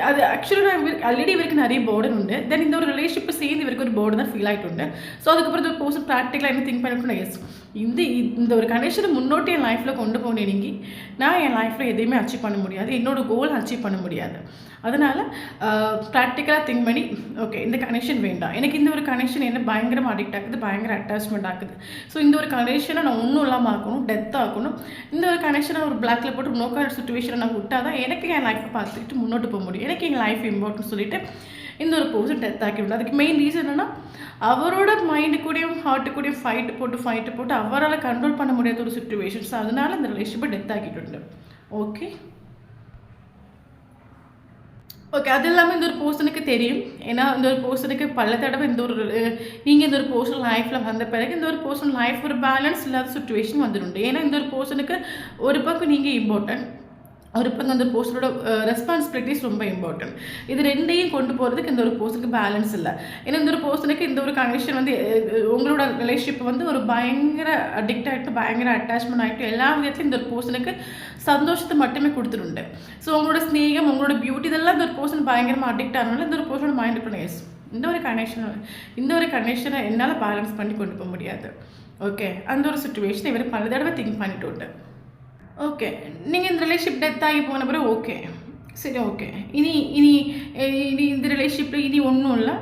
அது ஆக்சுவலாக ஆல்ரெடி இவருக்கு நிறைய போர்டன் உண்டு. தென் இந்த ஒரு ரிலேஷன்ஷிப்பை சேர்ந்து இவருக்கு ஒரு போர்டு தான் ஃபீல் ஆகிட்டு உண்டு. ஸோ அதுக்கப்புறம் ஒரு பர்சன் ப்ராக்டிக்கலாக என்ன திங்க் பண்ணிட்டு இந்த ஒரு கனெக்ஷனை முன்னோட்டி என் லைஃப்பில் கொண்டு போனேன். நீங்கள் நான் என் லைஃப்பில் எதையுமே அச்சீவ் பண்ண முடியாது, என்னோடய கோல் அச்சீவ் பண்ண முடியாது. அதனால் ப்ராக்டிக்கலாக திங்க் பண்ணி ஓகே இந்த கனெக்ஷன் வேண்டாம், எனக்கு இந்த ஒரு கனெக்ஷன் என்ன பயங்கரமாக அடிக்ட் ஆகுது, பயங்கர அட்டாச்மெண்ட் ஆகுது. ஸோ இந்த ஒரு கனெக்ஷனை நான் ஒன்றும் இல்லாமல் ஆக்கணும், டெத் ஆகணும். இந்த ஒரு கனெக்ஷனை ஒரு பிளாக்ல போட்டு நோக்கான சுச்சுவேஷனை நான் விட்டால் தான் எனக்கு என் லைஃப்பை பார்த்துக்கிட்டு முன்னோட்டு போக முடியும். எனக்கு என் லைஃப் இம்பார்ட்டன் சொல்லிட்டு இந்த ஒரு பர்சன் டெத் ஆக்கி விடும். அதுக்கு மெயின் ரீசன் என்னன்னா அவரோட மைண்டு கூடயும் ஹார்ட்டு கூடயும் ஃபைட்டு போட்டு அவரால் கண்ட்ரோல் பண்ண முடியாத ஒரு சுச்சுவேஷன்ஸ். அதனால இந்த ரிலேஷன்ஷிப்பை டெத் ஆக்கிட்டு. ஓகே ஓகே, அது இல்லாமல் இந்த ஒரு பர்சனுக்கு தெரியும். ஏன்னா இந்த ஒரு பர்சனுக்கு பல தடவை நீங்கள் இந்த ஒரு பர்சன் லைஃப்பில் வந்த பிறகு இந்த ஒரு பர்சன் லைஃப் ஒரு பேலன்ஸ் இல்லாத சுச்சுவேஷன் வந்துடும். ஏன்னா இந்த ஒரு பர்சனுக்கு ஒரு பக்கம் நீங்கள் இம்பார்ட்டன்ட், ஒரு பக்கம் அந்த பர்சனோட ரெஸ்பான்சிபிலிட்டிஸ் ரொம்ப இம்பார்ட்டன்ட். இது ரெண்டையும் கொண்டு போகிறதுக்கு இந்த ஒரு பர்சனுக்கு பேலன்ஸ் இல்லை. ஏன்னா இந்த ஒரு பர்சனுக்கு இந்த ஒரு கனெக்ஷன் உங்களோட ரிலேஷன்ஷிப் ஒரு பயங்கர அடிக்ட் ஆகிட்டு பயங்கர அட்டாச்மெண்ட் ஆகிட்டு எல்லா விதத்துலையும் இந்த ஒரு பர்சனுக்கு சந்தோஷத்தை மட்டுமே கொடுத்துருண்டு. ஸோ உங்களோட ஸ்நேகம் உங்களோட பியூட்டி இதெல்லாம் இந்த ஒரு பர்சன் பயங்கரமாக அடிக்ட் ஆனாலும் இந்த ஒரு பர்சனோட மைண்ட் பண்ண இந்த ஒரு கனெக்ஷனை என்னால் பேலன்ஸ் பண்ணி கொண்டு போக முடியாது. ஓகே, அந்த ஒரு சுச்சுவேஷன் இவர் பல தடவை திங்க் பண்ணிட்டு உண்டு. ஓகே. நீங்க இந்த ரிலேஷன்ஷிப் டெத் ஆகி போன பிறகு ஓகே. சரி ஓகே. இனி இனி இனி இந்த ரிலேஷன்ஷிப்ல இனி ஒன்றும் இல்ல.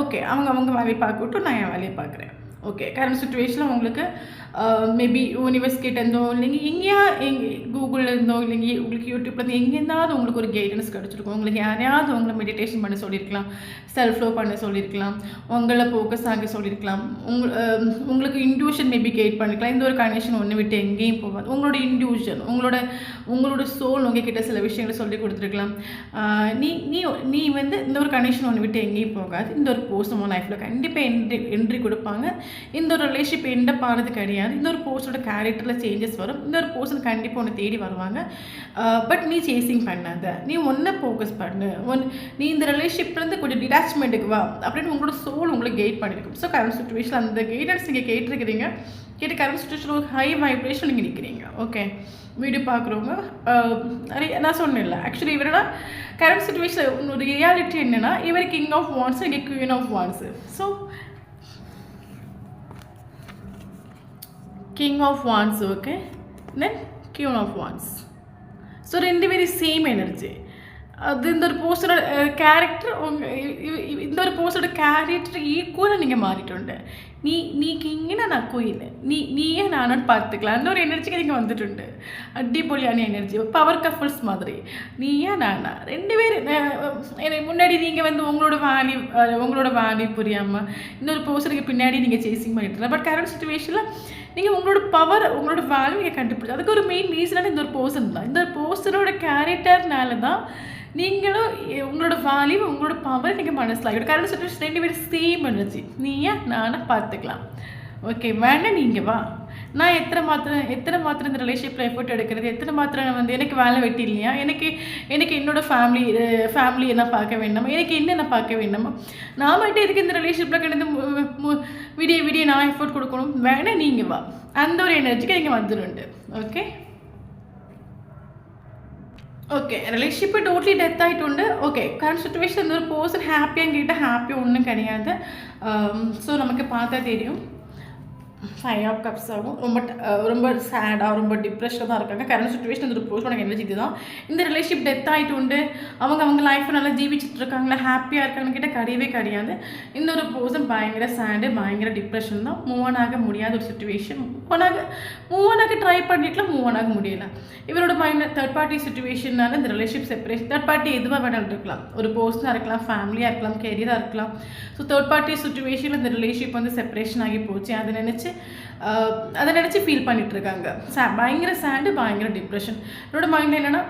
ஓகே. அவங்க வேலைய பார்க்கட்டும். நான் என் வேலைய பார்க்குறேன். ஓகே. கரண்ட் சிச்சுவேஷனில் உங்களுக்கு மேபி யூனிவர்ஸ் இருந்தோ இல்லைங்க எங்கேயா கூகுளில் இருந்தோ இல்லைங்க உங்களுக்கு யூடியூப்லேருந்து எங்கேருந்தாவது உங்களுக்கு ஒரு கைடன்ஸ் கிடச்சிருக்கும். உங்களுக்கு யாரையாவது உங்களை மெடிடேஷன் பண்ண சொல்லியிருக்கலாம், செல்ஃப் லவ் பண்ண சொல்லியிருக்கலாம், உங்களை ஃபோக்கஸ் ஆக சொல்லியிருக்கலாம், உங்களுக்கு இன்ட்யூஷன் மேபி கைட் பண்ணிக்கலாம். இந்த ஒரு கனெக்ஷன் ஒன்று விட்டு எங்கேயும் போகாது. உங்களோட இன்ட்யூஷன் உங்களோட சோல் உங்ககிட்ட சில விஷயங்களை சொல்லி கொடுத்துருக்கலாம். நீ வந்து இந்த ஒரு கனெக்ஷன் ஒன்று விட்டு எங்கேயும் போகாது. இந்த ஒரு போஸ்ட் உங்கள் லைஃப்பில் கண்டிப்பாக என்ட்ரி கொடுப்பாங்க. இந்த ஒரு ரிலேஷன்ஷிப் எண்ட் ஆனது கிடையாது. இந்த ஒரு போஸ்டோட கேரக்டரில் சேஞ்சஸ் வரும். இந்த ஒரு பர்சன் கண்டிப்பாக ஒன்று தேடி வருவாங்க. பட் நீ சேசிங் பண்ணாத, நீ ஒன்றை ஃபோக்கஸ் பண்ணு. நீ இந்த ரிலேஷன்ஷிப்லேருந்து கொஞ்சம் டிட்டாச்மெண்ட்டுக்கு வா அப்படின்னு உங்களோட சோல் உங்களுக்கு கைட் பண்ணியிருக்கும். ஸோ கரண்ட் சிச்சுவேஷன் அந்த கைடன்ஸ் நீங்கள் கேட்டிருக்கிறீங்க. கரண்ட் சிச்சுவேஷன் ஒரு ஹை வைப்ரேஷன் நீங்கள் நிற்கிறீங்க. ஓகே. வீடியோ பார்க்குறவங்க நான் சொன்னேன்ல, ஆக்சுவலி இவரோட கரண்ட் சிச்சுவேஷன் ஒரு ரியாலிட்டி என்னென்னா, இவர் கிங் ஆஃப் வான்ஸ், இங்கே queen of wands. So King of Wands, okay, then Queen of Wands. So ரெண்டு பேரும் சேம் எனர்ஜி. அது இந்த ஒரு போஸ்டோட கேரக்டர் இந்த ஒரு போஸ்டோட கேரக்டர் ஈக்குவலாக நீங்கள் மாறிட்டு நீ கிங்கினா நான் குயின், நீயே நானும் பார்த்துக்கலாம். அந்த ஒரு எனர்ஜிக்கு நீங்கள் வந்துட்டு அடிப்பொலியான எனர்ஜி, பவர் கஃபல்ஸ் மாதிரி. நீயா நானா ரெண்டு பேர் எனக்கு முன்னாடி நீங்கள் வந்து உங்களோட வேல்யூ புரியாமல் இன்னொரு போஸ்டருக்கு பின்னாடி நீங்கள் சேசிங் பண்ணிட்டு. பட் கரண்ட் சிச்சுவேஷனில் நீங்கள் உங்களோட பவர் உங்களோட வேல்யூ நீங்கள் கண்டுபிடிச்சி அதுக்கு ஒரு மெயின் ரீசனான இந்த ஒரு பர்சன் தான். இந்த ஒரு பர்சனோட கேரக்டர்னால தான் நீங்களும் உங்களோட வேல்யூ உங்களோட பவர் நீங்கள் மனசிலாகிடும். கரண்ட் சிச்சுவேஷன் ரெண்டு பேரும் சேம் எனர்ஜி. நீயா நானும் பார்த்துக்கலாம். ஓகே. வேணால் நீங்கள் வா. நான் எத்தனை மாத்திரம் இந்த ரிலேஷன்ஷிப்பில் எஃபர்ட் எடுக்கிறது, எத்தனை மாத்திரம் வந்து எனக்கு வேலை வெட்டி இல்லையா, எனக்கு என்னோடய ஃபேமிலி என்ன பார்க்க வேண்டாமா, எனக்கு என்னென்ன பார்க்க வேண்டாமா, நான் மட்டும் இதுக்கு இந்த ரிலேஷன்ஷிப்பில் கிடந்து விடிய நான் எஃபர்ட் கொடுக்கணும். வேணால் நீங்கள் வா. அந்த ஒரு எனர்ஜிக்கு நீங்கள் வந்துடுண்டு. Okay. Okay. Relationship totally death ஆகிட்டு. ஓகே. கரண்ட் சிச்சுவேஷன் இந்த ஒரு பர்சன் ஹாப்பியாக கேட்டால் ஹாப்பியாக ஒன்றும் கிடையாது. ஸோ நமக்கு பார்த்தா தெரியும். 5 ஆஃப் கப்ஸ் ஆகும். ரொம்ப சேடாக ரொம்ப டிப்ரெஷனாக தான் இருக்காங்க. கரண்ட் சுச்சுவேஷன் இந்த ஒரு போஸ்ட் எனர்ஜி இதுதான். இந்த ரிலேஷன்ஷிப் டெத் ஆகிட்டு அவங்க லைஃப்பை நல்லா ஜீவிச்சுட்டு இருக்காங்களா, ஹாப்பியாக இருக்காங்கன்னு கேட்டால் கிடையவே கிடையாது. இந்த ஒரு பர்சன் பயங்கர சேடு, பயங்கர டிப்ரெஷன் தான். மூவ் ஆன் ஆக முடியாத ஒரு சுச்சுவேஷன். மூவ் ஆன் ஆக ட்ரை பண்ணிட்டுலாம் மூவ் ஆன் ஆக முடியல. இவரோட மைண்ட் தேர்ட் பார்ட்டி சுச்சுவேஷனால இந்த ரிலேஷன்ஷிப் செப்பரேஷன். தேர்ட் பார்ட்டி எதுவாக வேணாலும் இருக்கலாம். ஒரு பர்சனாக இருக்கலாம், ஃபேமிலியாக இருக்கலாம், கெரியராக இருக்கலாம். ஸோ தேர்ட் பார்ட்டி சுச்சுவேஷனில் இந்த ரிலேஷன்ஷிப் வந்து செப்பரேஷன் ஆகி போச்சு. அதை நினச்சி ஃபீல் பண்ணிட்டு இருக்காங்க. பயங்கர சேடு, பயங்கர டிப்ரெஷன். என்னோட மைண்ட் என்னென்னா,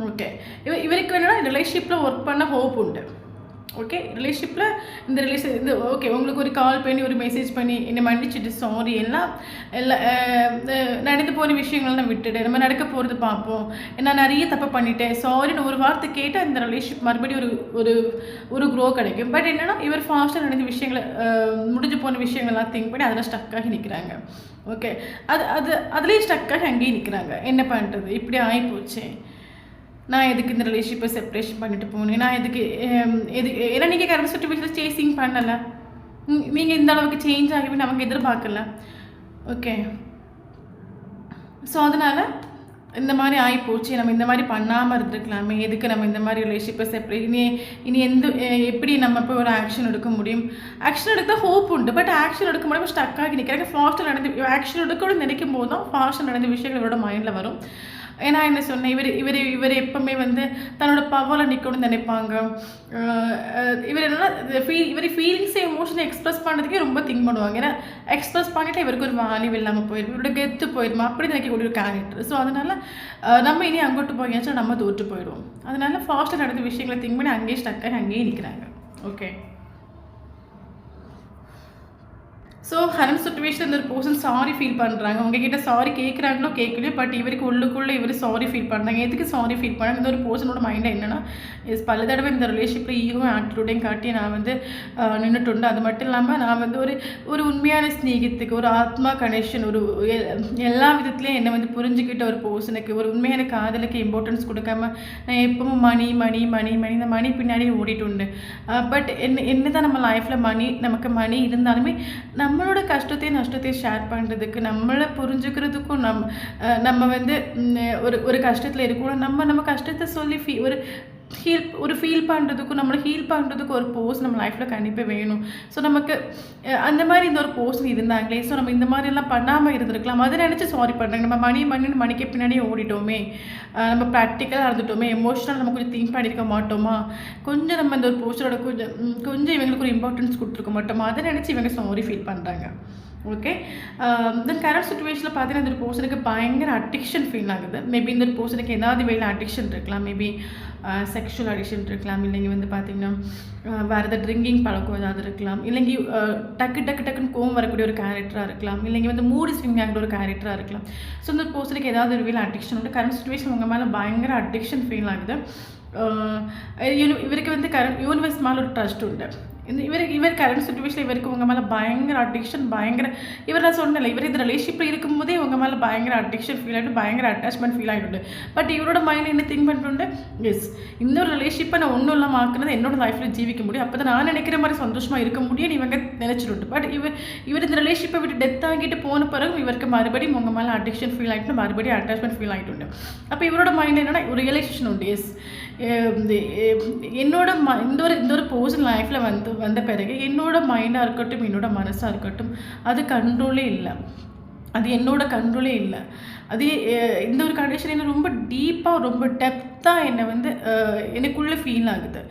ஓகே இவருக்கு என்னென்னா ரிலேஷன்ஷிப்பில் ஒர்க் பண்ண ஹோப் உண்டு. ஓகே. ரிலேஷன் ஓகே உங்களுக்கு ஒரு கால் பண்ணி ஒரு மெசேஜ் பண்ணி என்னை மன்னிச்சுட்டு சாரி எல்லாம் நடந்து போகிற விஷயங்கள் நான் விட்டுட்டு நம்ம நடக்க போகிறது பார்ப்போம், நான் நிறைய தப்பு பண்ணிட்டேன் சாரின்னு ஒரு வார்த்தை கேட்டால் இந்த ரிலேஷன்ஷிப் மறுபடியும் ஒரு க்ரோ கிடைக்கும். பட் என்னென்னா இவர் ஃபாஸ்ட்டாக நடந்த விஷயங்களை முடிஞ்சு போன விஷயங்கள்லாம் திங்க் பண்ணி அதில் ஸ்டக்காகி நிற்கிறாங்க. ஓகே. அதுலேயும் ஸ்டக்காகி அங்கேயே நிற்கிறாங்க. என்ன பண்ணுறது, இப்படி ஆகிப்போச்சு, நான் எதுக்கு இந்த ரிலேஷன்ஷிப்பை செப்பரேஷன் பண்ணிட்டு போனேன், நான் ஏன்னா நீங்கள் கரண்ட் சுச்சுவேஷனில் சேசிங் பண்ணலை, நீங்கள் இந்த அளவுக்கு சேஞ்ச் ஆகிவின்னு அவங்க எதிர்பார்க்கல. ஓகே. ஸோ அதனால் இந்த மாதிரி ஆகிப்போச்சு, நம்ம இந்த மாதிரி பண்ணாமல் இருந்துருக்கலாமே, எதுக்கு நம்ம இந்த மாதிரி ரிலேஷன்ஷிப்பை செப்பரேட் இனி எப்படி நம்ம போய் ஒரு ஆக்ஷன் எடுக்க முடியும். ஆக்ஷன் எடுத்தால் ஹோப் உண்டு. பட் ஆக்ஷன் எடுக்க முடியாமல் ஸ்டக்காகி நிற்கிறாங்க. ஃபாஸ்ட்டாக நடந்து ஆக்ஷன் எடுக்கணும்னு நினைக்கும் போது தான் ஃபாஸ்ட்டாக நடந்த விஷயங்கள் இவரோட மைண்டில் வரும். ஏன்னா என்ன சொன்னேன், இவர் எப்பவுமே வந்து தன்னோட பவரில் நிற்கணும்னு நினைப்பாங்க. இவர் என்னன்னா இவர் ஃபீலிங்ஸை எமோஷனை எக்ஸ்ப்ரெஸ் பண்ணுறதுக்கே ரொம்ப திங்க் பண்ணுவாங்க. ஏன்னா எக்ஸ்ப்ரெஸ் பண்ணிவிட்டு இவருக்கு ஒரு வேல்யூ இல்லாமல் போயிடும், இவரோட கெத்து போயிடுமா, அப்படி நினைக்கக்கூடிய ஒரு கேரக்டர். ஸோ அதனால் நம்ம இனி அங்கோட்டு போயாச்சும் நம்ம தோற்று போயிடுவோம். அதனால் ஃபாஸ்ட்டாக நடந்த விஷயங்களை திங்க் பண்ணி அங்கேயே ஸ்டக்காகி அங்கேயே நிற்கிறாங்க. ஓகே. ஸோ கரண்ட் சுச்சுவேஷன் இந்த ஒரு பர்சன் சாரி ஃபீல் பண்ணுறாங்க. உங்ககிட்ட சாரி கேட்குறாங்களோ கேட்கலையோ, பட் இவருக்கு உள்ளுக்குள்ளே இவர் சாரி ஃபீல் பண்ணுறாங்க. எதுக்கு சாரி ஃபீல் பண்ணாங்க, இந்த ஒரு பர்சனோட மைண்டில் என்னென்னா பல தடவை இந்த ரிலேஷன்ஷிப்பில் ஈகோ ஆட்டிடியூடையும் காட்டி நான் வந்து நின்றுட்டு. அது மட்டும் இல்லாமல் நான் வந்து ஒரு உண்மையான ஸ்நேகத்துக்கு, ஒரு ஆத்மா கனெக்ஷன், எல்லா விதத்துலேயும் என்னை வந்து புரிஞ்சுக்கிட்ட ஒரு பர்சனுக்கு, ஒரு உண்மையான காதலுக்கு இம்பார்ட்டன்ஸ் கொடுக்காம நான் எப்பவும் இந்த மணி பின்னாடி ஓடிட்டு உண்டு. பட் என்ன தான் நம்ம லைஃப்பில் நமக்கு மணி இருந்தாலுமே நம்ம நம்மளோட கஷ்டத்தையும் நஷ்டத்தையும் ஷேர் பண்ணுறதுக்கு, நம்மளை புரிஞ்சுக்கிறதுக்கும், நம்ம வந்து ஒரு கஷ்டத்தில் இருக்கணும், நம்ம கஷ்டத்தை சொல்லி ஃபீல் பண்ணுறதுக்கும், நம்மளை ஹீல் பண்ணுறதுக்கும் ஒரு போர்ஸ் நம்ம லைஃப்பில் கண்டிப்பாக வேணும். ஸோ நமக்கு அந்த மாதிரி இந்த ஒரு போர்ஸ் இருந்தாங்களே, ஸோ நம்ம இந்த மாதிரிலாம் பண்ணாமல் இருந்திருக்கலாம். அதை நினச்சி சாரி பண்ணுறாங்க. நம்ம மணிக்கு பின்னாடியே ஓடிட்டோமே, நம்ம ப்ராக்டிக்கலாக இருந்துட்டோமே, எமோஷனல் நம்ம கொஞ்சம் திங்க் பண்ணியிருக்க மாட்டோமா, கொஞ்சம் நம்ம இந்த ஒரு போர்ஸோட கொஞ்சம் இவங்களுக்கு ஒரு இம்பார்ட்டன்ஸ் கொடுத்துருக்க மாட்டோமா, அதை நினச்சி இவங்க சாரி ஃபீல் பண்ணுறாங்க. ஓகே. தென் கரண்ட் சுச்சுவேஷனில் பார்த்தீங்கன்னா இந்த ஒரு பர்சனுக்கு பயங்கர அடிக்ஷன் ஃபீல் ஆகுது. மேபி இந்த ஒரு பர்சனுக்கு ஏதாவது வேலை அடிக்ஷன் இருக்கலாம். மேபி செக்ஷுவல் அடிக்ஷன் இருக்கலாம், இல்லைங்க வந்து பார்த்திங்கன்னா வேறு எதாவது ட்ரிங்கிங் பழக்கம் ஏதாவது இருக்கலாம், இல்லைங்க டக்குன்னு கோவம் வரக்கூடிய ஒரு கேரக்டராக இருக்கலாம், இல்லைங்க வந்து மூடி ஸ்விங் ஆகிற ஒரு கேரக்டராக இருக்கலாம். ஸோ இந்த ஒரு பர்சனுக்கு ஏதாவது ஒரு வேலை அடிக்ஷன் உண்டு. கரண்ட் சுச்சுவேஷன் உங்கள் மேலே பயங்கர அடிக்ஷன் ஃபீல் ஆகுது. இவருக்கு வந்து யூனிவர்ஸ் மேலே ஒரு ட்ரஸ்ட் உண்டு. இவர் கரண்ட் சுச்சுவேஷனில் இவருக்கு உங்கள் மேலே பயங்கர அடிக்ஷன், இவர் நான் சொன்னல, இவர் இந்த ரிலேஷன்ஷிப்பில் இருக்கும்போதே உங்கள் மேலே பயங்கர அடிக்ஷன் ஃபீல் ஆகிட்டு, பயங்கர அட்டாச்மெண்ட் ஃபீல் ஆகிட்டு. பட் இவரோட மைண்டில் என்ன திங்க் பண்ணிட்டு, எஸ் இந்த ஒரு ரிலேஷன்ஷிப்பை நான் ஒன்றும் இல்லாமல் ஆக்குனது என்னோட லைஃப்பில் ஜீவிக்க முடியும், அப்போ தான் நான் நினைக்கிற மாதிரி சந்தோஷமாக இருக்க முடியும் இவங்க நினச்சிட்டு. பட் இவர் இந்த ரிலேஷன்ஷிப்பை விட்டு டெத் ஆகிட்டு போன பிறகு இவருக்கு மறுபடியும் உங்கள் மேலே அடிக்ஷன் ஃபீல் ஆகிட்டு, மறுபடியும் அட்டாச்மெண்ட் ஃபீல் ஆகிட்டு. அப்போ இவரோட மைண்டில் என்னென்னா ஒரு ரியலைசேஷன் உண்டு. எஸ் என்னோட இந்த ஒரு பர்சன் லைஃப்பில் வந்த பிறகு என்னோட மைண்டாக இருக்கட்டும், என்னோட மனசாக இருக்கட்டும், அது கண்ட்ரோலே இல்லை, அது என்னோட கண்ட்ரோலே இல்லை. அது இந்த ஒரு கண்டிஷன் என்ன ரொம்ப டீப்பாக, ரொம்ப டெப்த்தாக என்னை வந்து எனக்குள்ளே ஃபீல் ஆகுது.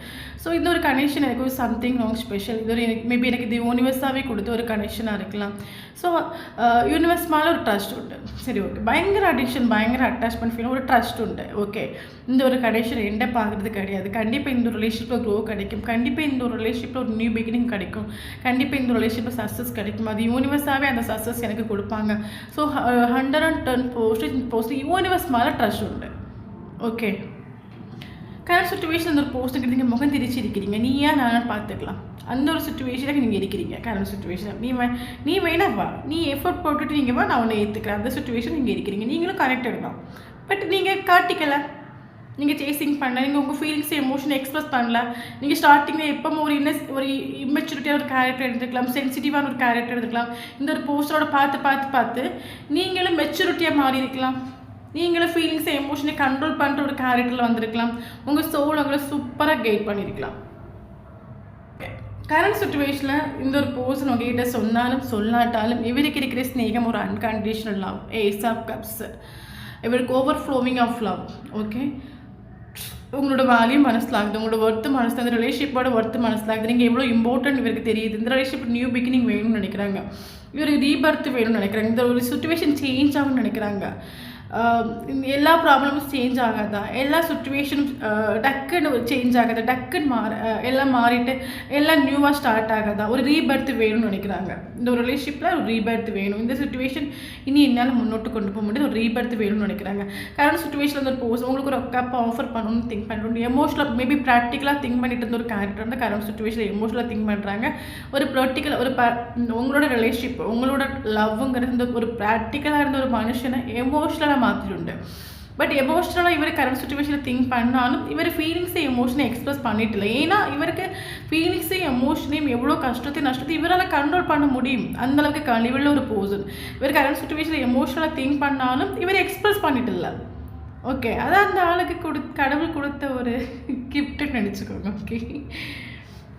ஸோ இந்த ஒரு கனெக்ஷன் எனக்கு ஒரு சம்திங் ராங் ஸ்பெஷல். இது ஒரு மேபி எனக்கு இது யூனிவர்ஸாகவே கொடுத்த ஒரு கனெக்ஷனாக இருக்கலாம். ஸோ யூனிவர்ஸ் மேலே ஒரு ட்ரஸ்ட் உண்டு. சரி, ஓகே. பயங்கர அடிக்ஷன், பயங்கர அட்டாச்மெண்ட் ஃபீல், ஒரு ட்ரஸ்ட் உண்டு. ஓகே, இந்த ஒரு கனெக்ஷன் எண்டை பார்க்குறது கிடையாது. கண்டிப்பாக இந்த ஒரு ரிலேஷன்ஷிப்பில் க்ரோ கிடைக்கும், கண்டிப்பாக இந்த ஒரு ரிலேஷன்ஷிப்பில் ஒரு நியூ பிகினிங் கிடைக்கும், கண்டிப்பாக இந்த ஒரு ரிலேஷன்ஷிப்பில் சக்ஸஸ் கிடைக்கும். அது யூனிவர்ஸாகவே அந்த சக்ஸஸ் எனக்கு கொடுப்பாங்க. ஸோ 110% யூனிவர்ஸ் மேலே ட்ரஸ்ட் உண்டு. ஓகே. கரண்ட் சுச்சுவேஷன் அந்த ஒரு போஸ்ட்டுக்கு நீங்கள் முகம் திரிச்சு இருக்கிறீங்க, நீ ஏன் நான் பார்த்துக்கலாம், அந்த ஒரு சுச்சுவேஷனுக்கு நீங்கள் இருக்கிறீங்க. கரண்ட் சுச்சுவேஷன் நீ வேணா வா, நீ எஃபர்ட் போட்டுட்டு நீங்கள் வா, நான் உன்னை ஏற்றுக்கிறேன், அந்த சுச்சுவேஷன் நீங்கள் இருக்கிறீங்க. நீங்களும் கனெக்டட் தான். பட் நீங்கள் காட்டிக்கலை, நீங்கள் சேசிங் பண்ணல, நீங்கள் உங்கள் ஃபீலிங்ஸ் எமோஷனை எக்ஸ்பிரஸ் பண்ணல. நீங்கள் ஸ்டார்டிங்கில் எப்போ ஒரு இம்மெச்சூரிட்டியான ஒரு கேரக்டர் எடுத்துக்கலாம், சென்சிட்டிவான ஒரு கேரக்டர் எடுத்துக்கலாம். இந்த ஒரு போஸ்டரோட பார்த்து நீங்களும் மெச்சூரிட்டியாக மாறி இருக்கலாம். நீங்களும் ஃபீலிங்ஸை எமோஷனை கண்ட்ரோல் பண்ணுற ஒரு கேரக்டரில் வந்திருக்கலாம். உங்கள் சோல் உங்களை சூப்பராக கைட் பண்ணியிருக்கலாம். கரண்ட் சுச்சுவேஷனில் இந்த ஒரு பர்சன் உங்ககிட்ட சொன்னாலும் சொல்லாட்டாலும் இவருக்கு இருக்கிற ஸ்நேகம் ஒரு unconditional love, ace of cups, இவருக்கு ஓவர்ஃப்ளோவிங் ஆஃப் லவ். ஓகே, உங்களோட வேல்யூ மனசில் ஆகுது, உங்களோட ஒர்த்து மனசில், அந்த ரிலேஷன்ஷிப்போட ஒர்த்து மனசில் ஆகுது. நீங்கள் எவ்வளோ இம்பார்ட்டன்ட் இவருக்கு தெரியுது. இந்த ரிலேஷன்ஷிப் நியூ பிகினிங் வேணும்னு நினைக்கிறாங்க, இவர் ரீபர்த் வேணும்னு நினைக்கிறாங்க, இந்த ஒரு சுச்சுவேஷன் சேஞ்ச் ஆகும்னு நினைக்கிறாங்க. எல்லா ப்ராப்ளமும் சேஞ்ச் ஆகாதா, எல்லா சுச்சுவேஷனும் டக்குன்னு சேஞ்ச் ஆகாதா, டக்குன்னு எல்லாம் மாறிட்டு எல்லாம் நியூவாக ஸ்டார்ட் ஆகாதா, ஒரு ரீபர்த் வேணும்னு நினைக்கிறாங்க. இந்த ஒரு ரிலேஷன்ஷிப்பில் ஒரு ரீபர்த் வேணும், இந்த சுச்சுவேஷன் இனி என்னால் முன்னோட்டு கொண்டு போக முடியாது, ஒரு ரீபர்த் வேணும்னு நினைக்கிறாங்க. கரண்ட் சுச்சுவேஷனில் வந்து ஒரு போஸ் உங்களுக்கு ஒரு கப் ஆஃபர் பண்ணணும்னு திங்க் பண்ணுறோம். எமோஷனலாக மேபி ப்ராக்டிக்கலாக திங்க் பண்ணிட்டு இருந்த ஒரு கேரக்டர் வந்து கரண்ட் சுச்சுவேஷனில் எமோஷனலாக திங்க் பண்ணுறாங்க. ஒரு ப்ராக்டிக்கல் உங்களோட ரிலேஷன்ஷிப், உங்களோட லவ்ங்கிறது இந்த ஒரு ப்ராக்டிக்கலாக இருந்த ஒரு மனுஷனை எமோஷனலாக மாற்றிடுண்டு. பட் எமோஷனலாக இவர் கரண்ட் சுச்சுவேஷனில் திங்க் பண்ணாலும் இவர் ஃபீலிங்ஸை எமோஷனை எக்ஸ்பிரஸ் பண்ணிட்டு இல்லை. ஏன்னா இவருக்கு ஃபீலிங்ஸையும் எமோஷனையும் எவ்வளோ கஷ்டத்தையும் நஷ்டத்தையும் இவரால் கண்ட்ரோல் பண்ண முடியும். அந்தளவுக்கு கழிவுள்ள ஒரு பர்சன். இவர் கரண்ட் சுச்சுவேஷனில் எமோஷனலாக திங்க் பண்ணாலும் இவர் எக்ஸ்பிரஸ் பண்ணிட்டு இல்லை. ஓகே, அதான் அந்த ஆளுக்கு கடவுள் கொடுத்த ஒரு கிஃப்ட்டுன்னு நினச்சிக்கோங்க.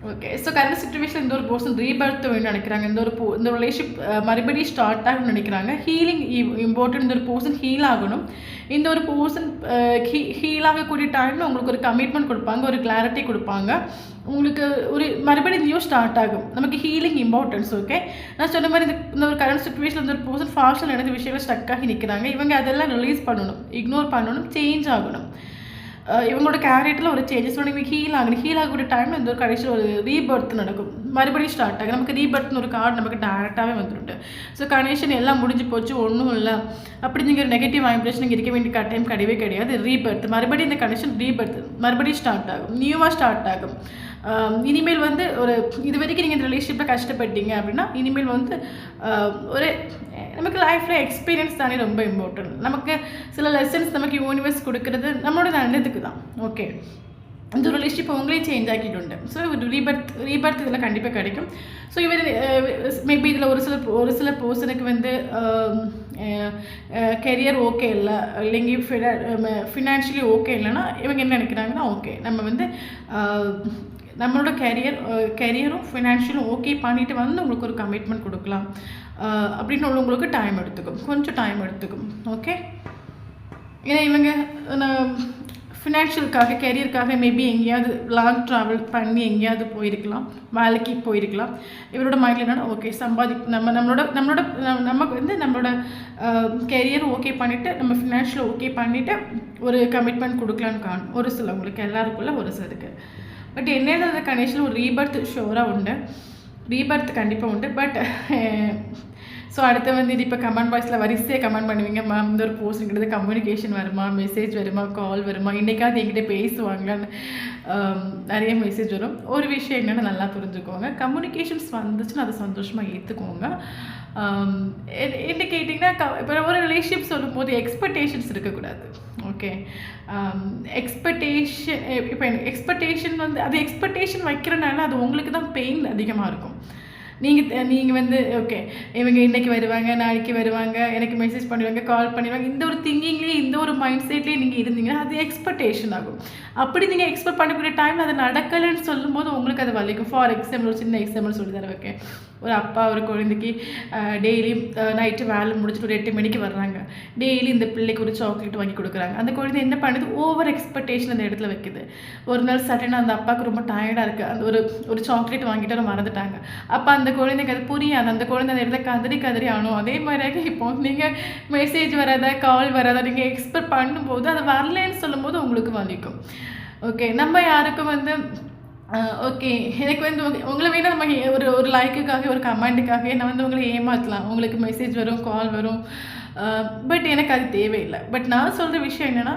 ஓகே, ஸோ கரண்ட் சுச்சுவேஷன் இந்த ஒரு பர்சன் ரீபர்த் வேணும்னு நினைக்கிறாங்க. இந்த ரிலேஷன்ஷிப் மறுபடியும் ஸ்டார்ட் ஆகணும்னு நினைக்கிறாங்க. Healing important. இந்த ஒரு பர்சன் ஹீல் ஆகணும். இந்த ஒரு பர்சன் ஹீல் ஆகக்கூடிய டைமில் உங்களுக்கு ஒரு கமிட்மெண்ட் கொடுப்பாங்க, ஒரு கிளாரிட்டி கொடுப்பாங்க. உங்களுக்கு ஒரு மறுபடியும் நியூ ஸ்டார்ட் ஆகும். நமக்கு ஹீலிங் இம்பார்ட்டன்ஸ். ஓகே, நான் சொன்ன மாதிரி இந்த ஒரு கரண்ட் சுச்சுவேஷன் இந்த ஒரு பர்சன் ஃபாஸ்ட்டில் நடந்த விஷயங்கள் ஸ்டக் ஆகி நிற்கிறாங்க. இவங்க அதெல்லாம் ரிலீஸ் பண்ணணும், இக்னோர் பண்ணணும், சேஞ்ச் ஆகணும். இவங்களோட கேரக்டரில் ஒரு சேஞ்சஸ் இவங்க ஹீல் ஆகணும். ஹீல் ஆகக்கூடிய டைமில் இந்த ஒரு கடைசியில் ஒரு ரீபர்த் நடக்கும், மறுபடியும் ஸ்டார்ட் ஆகும். நமக்கு ரீபர்த்னு ஒரு கார்டு நமக்கு டேரெக்டாகவே வந்துட்டு. ஸோ கனெக்ஷன் எல்லாம் முடிஞ்சு போச்சு, ஒன்றும் இல்லை அப்படி நீங்கள் ஒரு நெகட்டிவ் வைப்ரேஷன் நீங்கள் இருக்க வேண்டிய டைம் கிடையவே கிடையாது. ரீபர்த், மறுபடியும் இந்த கனெக்ஷன் ரீபர்த் மறுபடியும் ஸ்டார்ட் ஆகும், நியூவாக ஸ்டார்ட் ஆகும். இனிமேல் வந்து ஒரு இது வரைக்கும் நீங்கள் இந்த ரிலேஷன்ஷிப்பில் கஷ்டப்பட்டீங்க அப்படின்னா இனிமேல் வந்து ஒரு நமக்கு லைஃப்பில் எக்ஸ்பீரியன்ஸ் தானே ரொம்ப இம்பார்ட்டன்ட். நமக்கு சில லெசன்ஸ் நமக்கு யூனிவர்ஸ் கொடுக்குறது நம்மளோட நல்லதுக்கு தான். ஓகே, இந்த ரிலேஷன்ஷிப் உங்களே சேஞ்ச் ஆக்கிட்டு. ஸோ ஒரு ரீபர்த் இதில் கண்டிப்பாக கிடைக்கும். ஸோ இவர் மேபி இதில் ஒரு சில பர்சனுக்கு வந்து கெரியர் ஓகே இல்லை, இல்லைங்க ஃபினான்ஷியலி ஓகே இல்லைன்னா இவங்க என்ன நினைக்கிறாங்கன்னா, ஓகே நம்ம வந்து நம்மளோட கெரியரும் ஃபினான்ஷியலும் ஓகே பண்ணிவிட்டு வந்து உங்களுக்கு ஒரு கமிட்மெண்ட் கொடுக்கலாம் அப்படின்னு உங்களுக்கு டைம் எடுத்துக்கும், கொஞ்சம் டைம் எடுத்துக்கும். ஓகே, ஏன்னா இவங்க ஃபினான்ஷியலுக்காக கெரியருக்காக மேபி எங்கேயாவது லாங் ட்ராவல் பண்ணி எங்கேயாவது போயிருக்கலாம், வேலைக்கு போயிருக்கலாம். இவரோட மைண்டில் என்னன்னா, ஓகே நமக்கு வந்து நம்மளோட கெரியர் ஓகே பண்ணிவிட்டு நம்ம ஃபினான்ஷியல் ஓகே பண்ணிவிட்டு ஒரு கமிட்மெண்ட் கொடுக்கலான்னு காணும் ஒரு சிலவங்களுக்கு, எல்லாருக்குள்ள ஒரு சிலருக்கு. பட் என்னென்ன கண்டிஷனில் ஒரு ரீபர்த் ஷோராக உண்டு, ரீபர்த் கண்டிப்பாக உண்டு. பட் ஸோ அடுத்து வந்து இது இப்போ கமெண்ட் பாக்ஸில் வரிசையாக கமெண்ட் பண்ணுவீங்க, மேம் இந்த ஒரு போஸ்ட்ங்கிறது கம்யூனிகேஷன் வருமா, மெசேஜ் வருமா, கால் வருமா, இன்றைக்காவது என்கிட்ட பேசுவாங்களான்னு நிறைய மெசேஜ் வரும். ஒரு விஷயம் என்னென்னு நல்லா புரிஞ்சுக்கோங்க, கம்யூனிகேஷன்ஸ் வந்துச்சுன்னா அதை சந்தோஷமாக ஏற்றுக்கோங்க. என்ன கேட்டிங்கன்னா, இப்போ ஒரு ரிலேஷன்ஷிப் சொல்லும் போது எக்ஸ்பெக்டேஷன்ஸ் இருக்கக்கூடாது. ஓகே, எக்ஸ்பெக்டேஷன் வந்து அது எக்ஸ்பெக்டேஷன் வைக்கிறனால அது உங்களுக்கு தான் பெயின் அதிகமாக இருக்கும். நீங்கள் வந்து ஓகே இவங்க இன்றைக்கி வருவாங்க, நாளைக்கு வருவாங்க, எனக்கு மெசேஜ் பண்ணுவாங்க, கால் பண்ணிடுவாங்க, இந்த ஒரு திங்கிங்லேயே இந்த ஒரு மைண்ட் செட்லேயே நீங்கள் இருந்தீங்கன்னா அது எக்ஸ்பெக்டேஷன் ஆகும். அப்படி நீங்கள் எக்ஸ்பெக்ட் பண்ணக்கூடிய டைமில் அது நடக்கலைன்னு சொல்லும்போது உங்களுக்கு அது வலிக்கும். ஃபார் எக்ஸாம்பிள் ஒரு சின்ன எக்ஸாம்பிள் சொல்லி தரேன். ஓகே, ஒரு அப்பா ஒரு குழந்தைக்கு டெய்லி நைட்டு வேலை முடிச்சுட்டு ஒரு 8 மணிக்கு வர்றாங்க, டெய்லி இந்த பிள்ளைக்கு ஒரு சாக்லேட் வாங்கி கொடுக்குறாங்க. அந்த குழந்தை என்ன பண்ணுது, ஓவர் எக்ஸ்பெக்டேஷன் அந்த இடத்துல வைக்குது. ஒரு நாள் சடனாக அந்த அப்பாவுக்கு ரொம்ப டயர்டாக இருக்குது, அந்த ஒரு சாக்லேட் வாங்கிட்டு மறந்துட்டாங்க. அப்போ அந்த குழந்தைக்கு அது புரியாது, அந்த குழந்தை அந்த இடத்துல கதறி ஆனும். அதே மாதிரியாக இப்போ நீங்கள் மெசேஜ் வராதா, கால் வராதா, நீங்கள் எக்ஸ்பெக்ட் பண்ணும்போது அது வரலன்னு சொல்லும்போது உங்களுக்கு வலிக்கும். ஓகே, நம்ம யாருக்கும் வந்து ஓகே எனக்கு வந்து உங்களை வேணால் நம்ம ஒரு லைக்குக்காக ஒரு கமெண்ட்டுக்காக நான் வந்து உங்களை ஏமாற்றலாம், உங்களுக்கு மெசேஜ் வரும், கால் வரும். பட் எனக்கு அது தேவையில்லை. பட் நான் சொல்கிற விஷயம் என்னென்னா,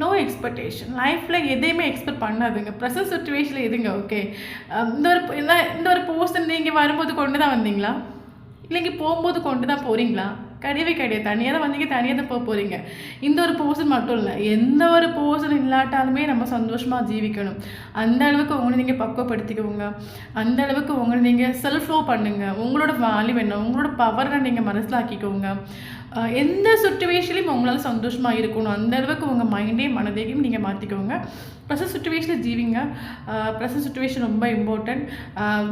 நோ எக்ஸ்பெக்டேஷன். லைஃப்பில் எதையுமே எக்ஸ்பெக்ட் பண்ணாதுங்க, ப்ரெசன்ட் சுச்சுவேஷனில் எதுங்க. ஓகே, இந்த ஒரு போஸ்ட் நீங்கள் வரும்போது கொண்டு தான் வந்தீங்களா, இல்லைங்க போகும்போது கொண்டு தான் போகிறீங்களா? கிடையவே கிடையாது. தனியாக தான் வந்தீங்க, தனியாக தான் போக போகிறீங்க. இந்த ஒரு போர்ஷன் மட்டும் இல்லை, எந்த ஒரு போர்ஷன் இல்லாட்டாலுமே நம்ம சந்தோஷமாக ஜீவிக்கணும். அந்த அளவுக்கு உங்களை நீங்கள் பக்குவப்படுத்திக்கோங்க, அந்த அளவுக்கு உங்களை நீங்கள் செல்ஃப் லவ் பண்ணுங்கள். உங்களோட வேல்யூ என்ன, உங்களோட பவரை நீங்கள் மனசிலாக்கிக்கோங்க. எந்த சுச்சுவேஷன்லையும் உங்களால் சந்தோஷமாக இருக்கணும், அந்த அளவுக்கு உங்கள் மைண்டையும் மனதையும் நீங்கள் மாற்றிக்கோங்க. ப்ரெசன்ட் சுச்சுவேஷனில் ஜீவிங்க. ப்ரெசன்ட் சுச்சுவேஷன் ரொம்ப இம்பார்ட்டன்ட்.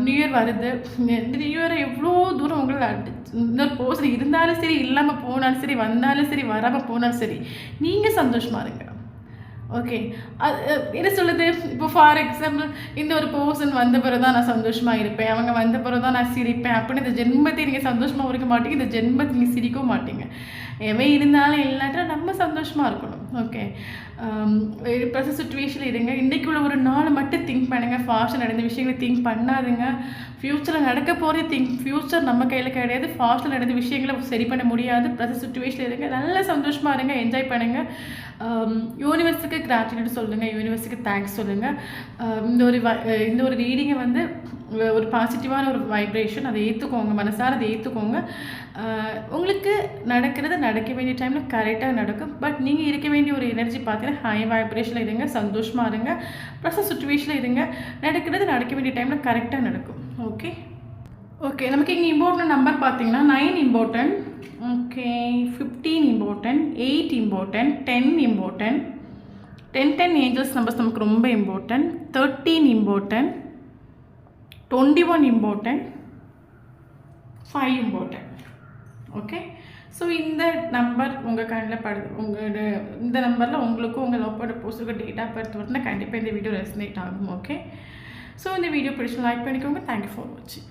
நியூ இயர் வருது, இந்த நியூ இயரை எவ்வளோ தூரம் உங்களால் இன்னொரு பர்சன் இருந்தாலும் சரி, இல்லாமல் போனாலும் சரி, வந்தாலும் சரி, வராமல் போனாலும் சரி, நீங்கள் சந்தோஷமாக இருங்க. ஓகே, அது என்ன சொல்லுது, இப்போ ஃபார் எக்ஸாம்பிள் இந்த ஒரு பர்சன் வந்த பிறகு தான் நான் சந்தோஷமாக இருப்பேன், அவங்க வந்த பிறகு தான் நான் சிரிப்பேன் அப்படின்னு இந்த ஜென்மத்தை நீங்கள் சந்தோஷமாக இருக்க மாட்டீங்க, இந்த ஜென்மத்தை நீங்கள் சிரிக்கவும் மாட்டீங்க. எவன் இருந்தாலும் இல்லாட்டா நம்ம சந்தோஷமாக இருக்கணும். ஓகே, ப்ரெசன்ட் சுச்சுவேஷனில் இருங்க. இன்றைக்கு உள்ள ஒரு நாள் மட்டும் திங்க் பண்ணுங்கள், ஃபாஸ்ட்டாக நடந்த விஷயங்களை திங்க் பண்ணாதுங்க. ஃப்யூச்சரில் நடக்க போகிறது ஃப்யூச்சர் நம்ம கையில் கிடையாது, ஃபாஸ்ட்டில் நடந்த விஷயங்களை சரி பண்ண முடியாது. ப்ரெசன்ட் சுச்சுவேஷனில் இருங்க, நல்லா சந்தோஷமாக இருங்க, என்ஜாய் பண்ணுங்கள். யூனிவர்ஸுக்கு கிராட்டிடியூட் சொல்லுங்கள், யூனிவர்ஸுக்கு தேங்க்ஸ் சொல்லுங்கள். இந்த ஒரு ரீடிங்கை வந்து ஒரு பாசிட்டிவான ஒரு வைப்ரேஷன், அதை ஏற்றுக்கோங்க, மனசார அதை ஏற்றுக்கோங்க. உங்களுக்கு நடக்க வேண்டிய டைமில் கரெக்டாக நடக்கும். பட் நீங்கள் இருக்க வேண்டிய ஒரு எனர்ஜி பார்த்தீங்கன்னா ஹை வைப்ரேஷனில் இருங்க, சந்தோஷமாக இருங்க, ப்ரெசன்ட் சுச்சுவேஷனில் இருங்க. நடக்க வேண்டிய டைமில் கரெக்டாக நடக்கும். ஓகே, நமக்கு இங்கே இம்பார்ட்டன்ட் நம்பர் பார்த்தீங்கன்னா 9 important, okay 15 important, 8 important, 10 important, 10 angels numbers நமக்கு ரொம்ப important, 13 important, 21 important, 5 important. Okay, so இந்த நம்பர் உங்கள் கண்ணில் இந்த நம்பரில் உங்களுக்கும் உங்கள் லவ் போஸ்ட்டுக்கு டேட் ஆஃப் பர்த் வரணும்னா கண்டிப்பாக இந்த வீடியோ ரெசனேட் ஆகும். ஓகே, ஸோ இந்த வீடியோ பிடிச்சி லைக் பண்ணிக்கோங்க. தேங்க்யூ ஃபார் வாட்சிங்.